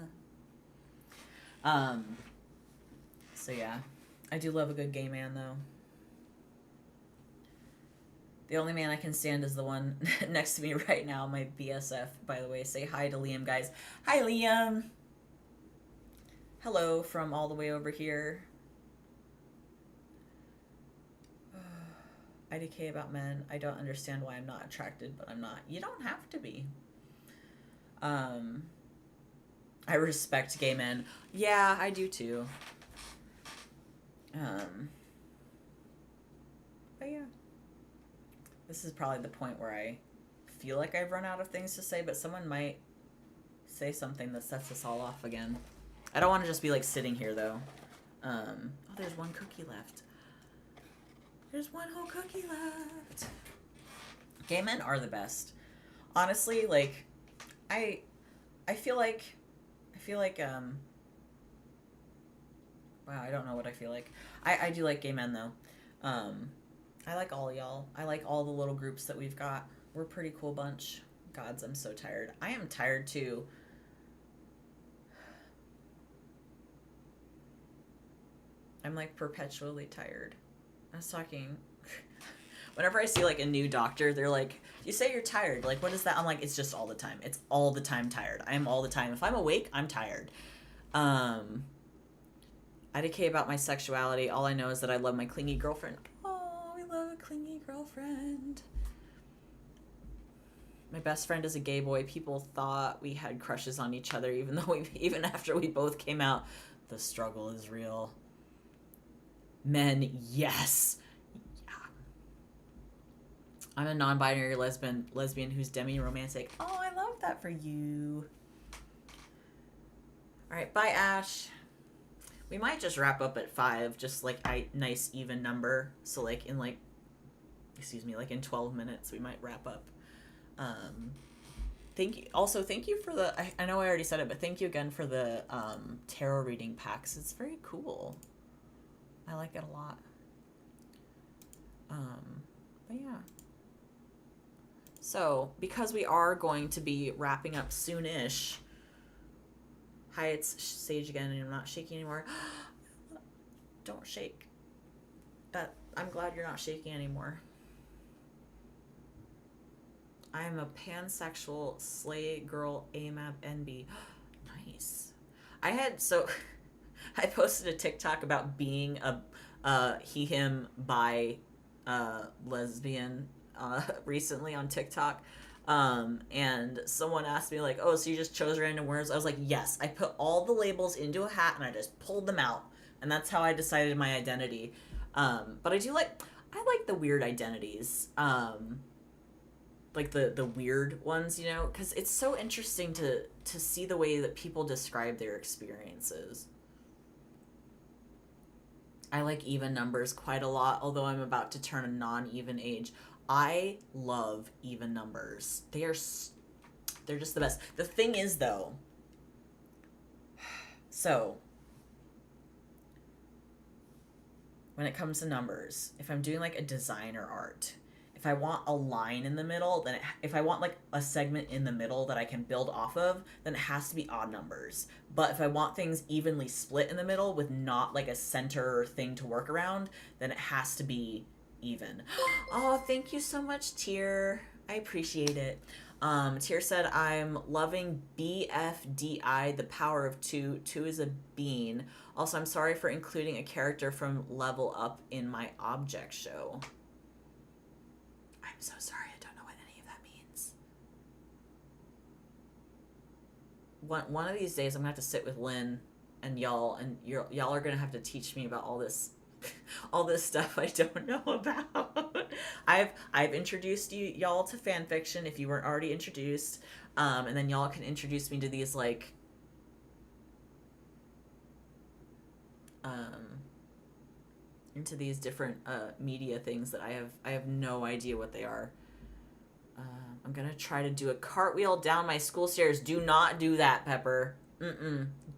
So yeah, I do love a good gay man, though. The only man I can stand is the one next to me right now, my BSF, by the way. Say hi to Liam, guys. Hi, Liam. Hello from all the way over here. IDK about men. I don't understand why I'm not attracted, but I'm not. You don't have to be. I respect gay men. Yeah, I do too. But yeah. This is probably the point where I feel like I've run out of things to say, but someone might say something that sets us all off again. I don't want to just be like sitting here though. Oh, there's one cookie left. There's one whole cookie left. Gay men are the best. Honestly, like, I feel like, wow, I don't know what I feel like. I do like gay men though. I like all y'all. I like all the little groups that we've got. We're a pretty cool bunch. Gods, I'm so tired. I am tired too. I'm like perpetually tired. I was talking, whenever I see like a new doctor, they're like, you say you're tired. Like, what is that? I'm like, it's just all the time. It's all the time tired. I am all the time. If I'm awake, I'm tired. IDK about my sexuality. All I know is that I love my clingy girlfriend. Oh, we love a clingy girlfriend. My best friend is a gay boy. People thought we had crushes on each other, even though even after we both came out. The struggle is real. Men, yes. Yeah. I'm a non-binary lesbian who's demi-romantic. Oh, I love that for you. All right, bye, Ash. We might just wrap up at 5, just like a nice even number. So like in like, like in 12 minutes, we might wrap up. Thank you. Also, thank you for the, I know I already said it, but thank you again for the tarot reading packs. It's very cool. I like it a lot. But yeah. So, because we are going to be wrapping up soon-ish. Hi, it's Sage again, and I'm not shaking anymore. Don't shake. I'm glad you're not shaking anymore. I am a pansexual slay girl AMAB NB. Nice. I posted a TikTok about being a he, him, bi lesbian recently on TikTok. And someone asked me like, oh, so you just chose random words? I was like, yes. I put all the labels into a hat and I just pulled them out. And that's how I decided my identity. But I like the weird identities. Like the weird ones, you know, because it's so interesting to see the way that people describe their experiences. I like even numbers quite a lot, although I'm about to turn a non-even age. I love even numbers. They're just the best. The thing is, though, so when it comes to numbers, if I'm doing like a design or art, if I want a line in the middle, then if I want like a segment in the middle that I can build off of, then it has to be odd numbers. But if I want things evenly split in the middle with not like a center thing to work around, then it has to be even. Oh, thank you so much, Tier. I appreciate it. Tier said, I'm loving BFDI, the power of two. Two is a bean. Also, I'm sorry for including a character from Level Up in my object show. I'm so sorry. I don't know what any of that means. One of these days, I'm going to have to sit with Lynn and y'all, and y'all are going to have to teach me about all this stuff I don't know about. I've introduced y'all to fan fiction if you weren't already introduced, and then y'all can introduce me to these like into these different media things that I have no idea what they are. I'm gonna try to do a cartwheel down my school stairs. Do not do that, Pepper.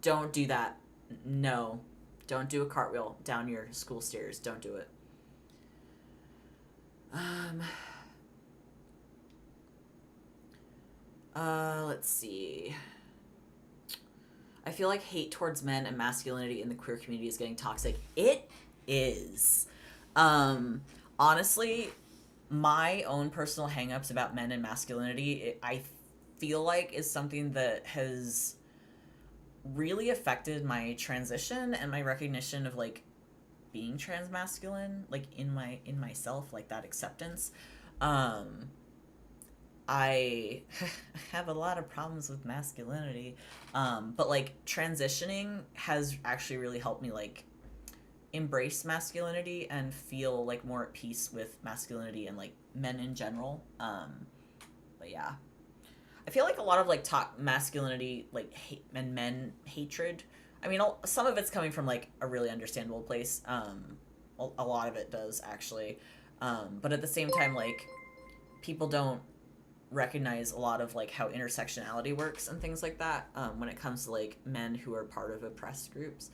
Don't do that. No. Don't do a cartwheel down your school stairs. Don't do it. Let's see. I feel like hate towards men and masculinity in the queer community is getting toxic. It is. Honestly, my own personal hangups about men and masculinity, I feel like is something that has really affected my transition and my recognition of like being transmasculine, like in myself, like that acceptance. I have a lot of problems with masculinity, but like transitioning has actually really helped me like embrace masculinity and feel like more at peace with masculinity and like men in general. But yeah, I feel like a lot of like masculinity, like hate and men hatred. I mean, some of it's coming from like a really understandable place. A lot of it does actually, but at the same time, like people don't recognize a lot of like how intersectionality works and things like that when it comes to like men who are part of oppressed groups.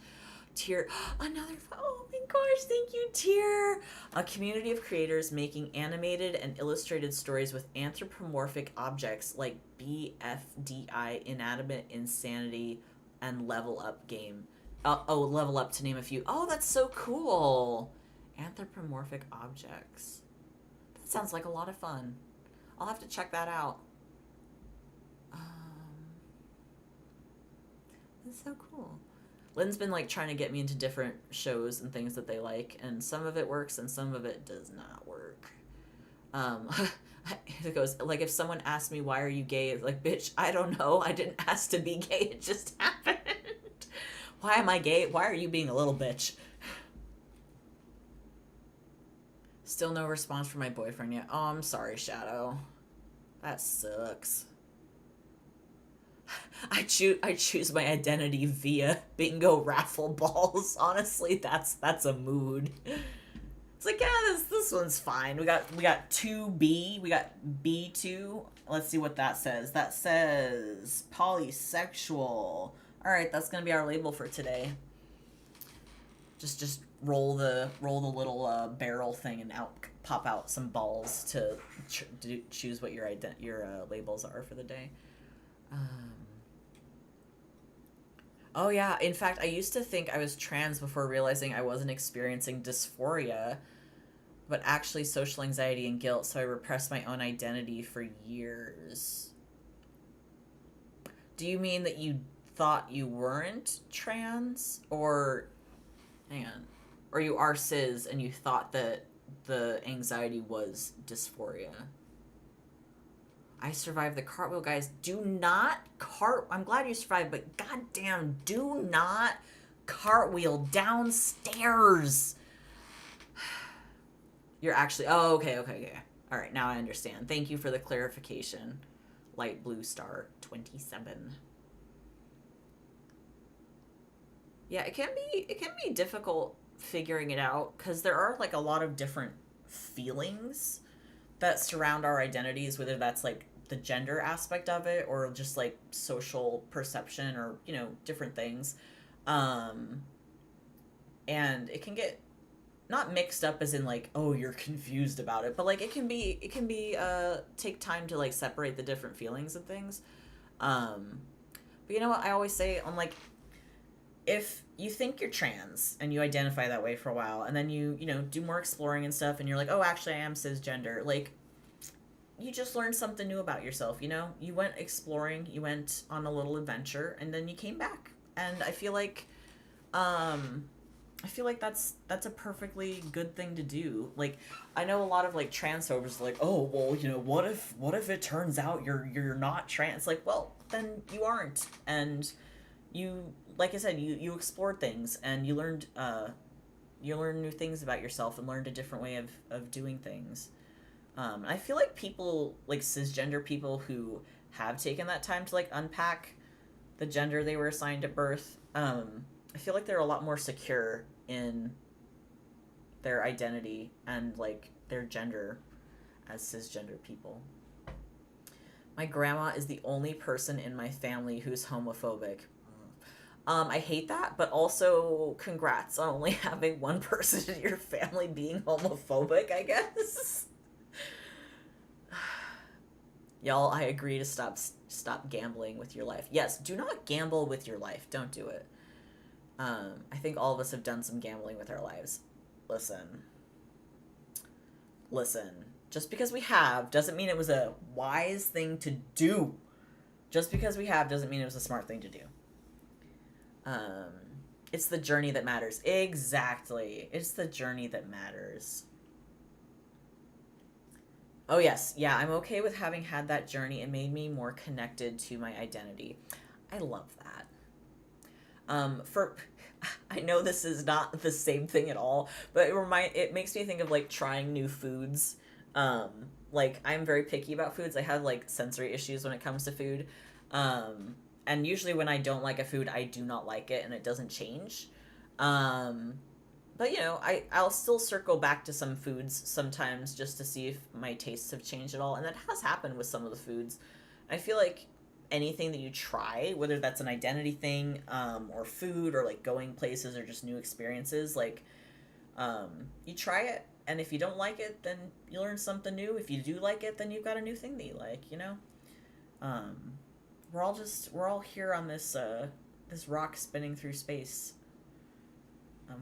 Tier, another, oh my gosh, thank you, Tier. A community of creators making animated and illustrated stories with anthropomorphic objects like BFDI, Inanimate Insanity, and Level Up game. Level Up to name a few. Oh, that's so cool. Anthropomorphic objects. That sounds like a lot of fun. I'll have to check that out. That's so cool. Lynn's been like trying to get me into different shows and things that they like, and some of it works and some of it does not work. It goes like, if someone asked me why are you gay, it's like, bitch, I don't know. I didn't ask to be gay. It just happened. Why am I gay? Why are you being a little bitch? Still no response from my boyfriend yet. Oh, I'm sorry, Shadow. That sucks. I choose my identity via bingo raffle balls. Honestly, that's a mood. It's like, yeah, this one's fine. We got 2B. We got B2. Let's see what that says. That says polysexual. All right, that's gonna be our label for today. Just roll the little barrel thing and pop out some balls to choose what your labels are for the day. Oh yeah, in fact, I used to think I was trans before realizing I wasn't experiencing dysphoria, but actually social anxiety and guilt, so I repressed my own identity for years. Do you mean that you thought you weren't trans? Or, hang on, or you are cis and you thought that the anxiety was dysphoria? I survived the cartwheel, guys. Do not I'm glad you survived, but goddamn, do not cartwheel downstairs. You're actually, oh, okay. All right, now I understand. Thank you for the clarification. Light Blue Star 27. Yeah, it can be difficult figuring it out because there are like a lot of different feelings that surround our identities, whether that's like the gender aspect of it or just like social perception or, you know, different things. And it can get not mixed up as in like, oh, you're confused about it, but like it can be take time to like separate the different feelings and things. But you know what I always say, I'm like, if you think you're trans and you identify that way for a while, and then you know, do more exploring and stuff, and you're like, oh, actually, I am cisgender, like, you just learned something new about yourself, you know? You went exploring, you went on a little adventure, and then you came back. And I feel like that's a perfectly good thing to do. Like, I know a lot of like transphobes like, oh, well, you know, what if it turns out you're not trans? Like, well, then you aren't. And you, like I said, you explored things, and you learned new things about yourself, and learned a different way of doing things. I feel like people, like cisgender people who have taken that time to like unpack the gender they were assigned at birth, I feel like they're a lot more secure in their identity and like their gender as cisgender people. My grandma is the only person in my family who's homophobic. I hate that, but also congrats on only having one person in your family being homophobic, I guess. Y'all, I agree to stop gambling with your life. Yes, do not gamble with your life. Don't do it. I think all of us have done some gambling with our lives. Listen. Just because we have doesn't mean it was a wise thing to do. Just because we have doesn't mean it was a smart thing to do. It's the journey that matters. Exactly. It's the journey that matters. Oh, yes. Yeah, I'm okay with having had that journey. It made me more connected to my identity. I love that. I know this is not the same thing at all, but it makes me think of like trying new foods. Like, I'm very picky about foods. I have like sensory issues when it comes to food. And usually when I don't like a food, I do not like it, and it doesn't change. But, you know, I'll still circle back to some foods sometimes just to see if my tastes have changed at all. And that has happened with some of the foods. I feel like anything that you try, whether that's an identity thing, or food, or like going places, or just new experiences, like, you try it. And if you don't like it, then you learn something new. If you do like it, then you've got a new thing that you like, you know? We're all here on this rock spinning through space.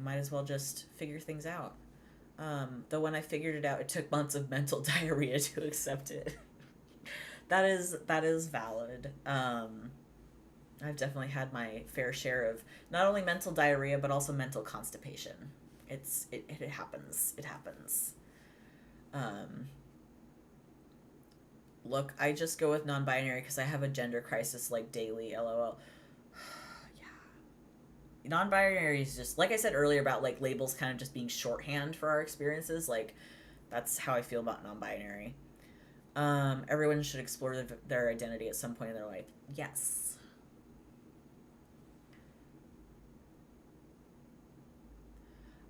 Might as well just figure things out. Though when I figured it out, it took months of mental diarrhea to accept it. That is valid. I've definitely had my fair share of not only mental diarrhea, but also mental constipation. It happens. It happens. Look, I just go with non-binary because I have a gender crisis like daily, lol. Yeah. Non-binary is just, like I said earlier about like labels kind of just being shorthand for our experiences, like that's how I feel about non-binary. Everyone should explore their identity at some point in their life. Yes.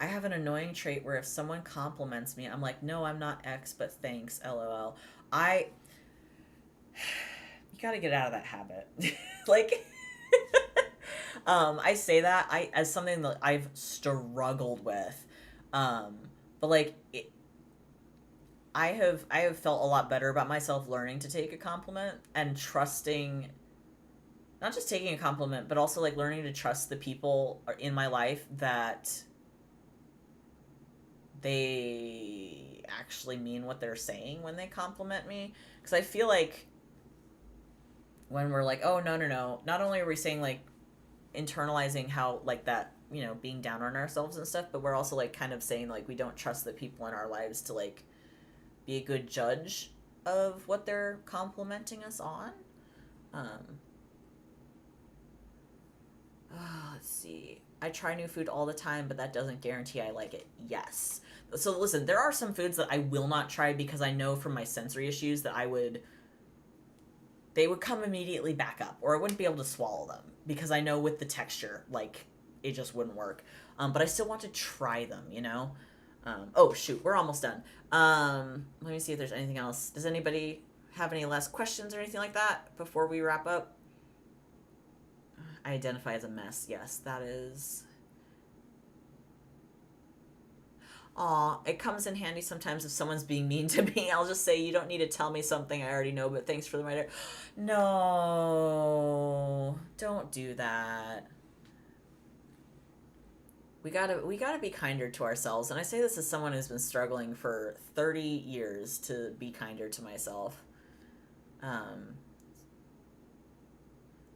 I have an annoying trait where if someone compliments me, I'm like, no, I'm not X, but thanks, lol. You gotta get out of that habit. Like, I say that as something that I've struggled with. But like, I have felt a lot better about myself learning to take a compliment and trusting, not just taking a compliment, but also like learning to trust the people in my life that they actually mean what they're saying when they compliment me. Because I feel like when we're like, oh, no, not only are we saying like internalizing how like that, you know, being down on ourselves and stuff, but we're also like kind of saying like we don't trust the people in our lives to like be a good judge of what they're complimenting us on. Let's see. I try new food all the time, but that doesn't guarantee I like it. Yes. So listen, there are some foods that I will not try because I know from my sensory issues that they would come immediately back up, or I wouldn't be able to swallow them because I know with the texture, like, it just wouldn't work. But I still want to try them, you know? Oh, shoot, we're almost done. Let me see if there's anything else. Does anybody have any last questions or anything like that before we wrap up? I identify as a mess. Yes, that is... Aw, it comes in handy sometimes if someone's being mean to me. I'll just say, you don't need to tell me something I already know, but thanks for the reminder. No, don't do that. we gotta be kinder to ourselves. And I say this as someone who's been struggling for 30 years to be kinder to myself.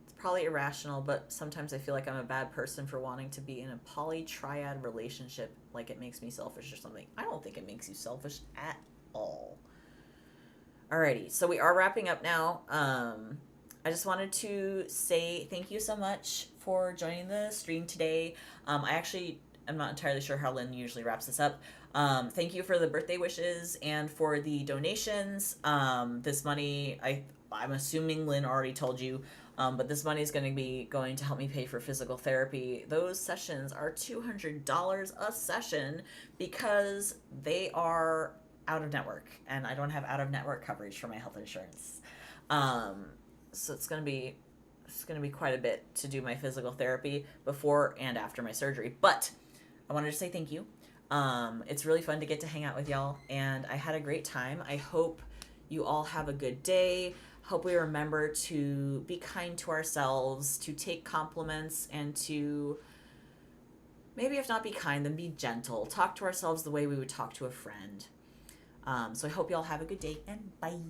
It's probably irrational, but sometimes I feel like I'm a bad person for wanting to be in a poly-triad relationship, like it makes me selfish or something. I don't think it makes you selfish at all. Alrighty, so we are wrapping up now. I just wanted to say thank you so much for joining the stream today. I'm not entirely sure how Lynn usually wraps this up. Thank you for the birthday wishes and for the donations. This money, I'm assuming Lynn already told you, but this money is going to be going to help me pay for physical therapy. Those sessions are $200 a session because they are out of network, and I don't have out of network coverage for my health insurance. So it's gonna be quite a bit to do my physical therapy before and after my surgery. But I wanted to say thank you. It's really fun to get to hang out with y'all, and I had a great time. I hope you all have a good day. Hope we remember to be kind to ourselves, to take compliments, and to maybe if not be kind, then be gentle. Talk to ourselves the way we would talk to a friend. So I hope y'all have a good day, and bye.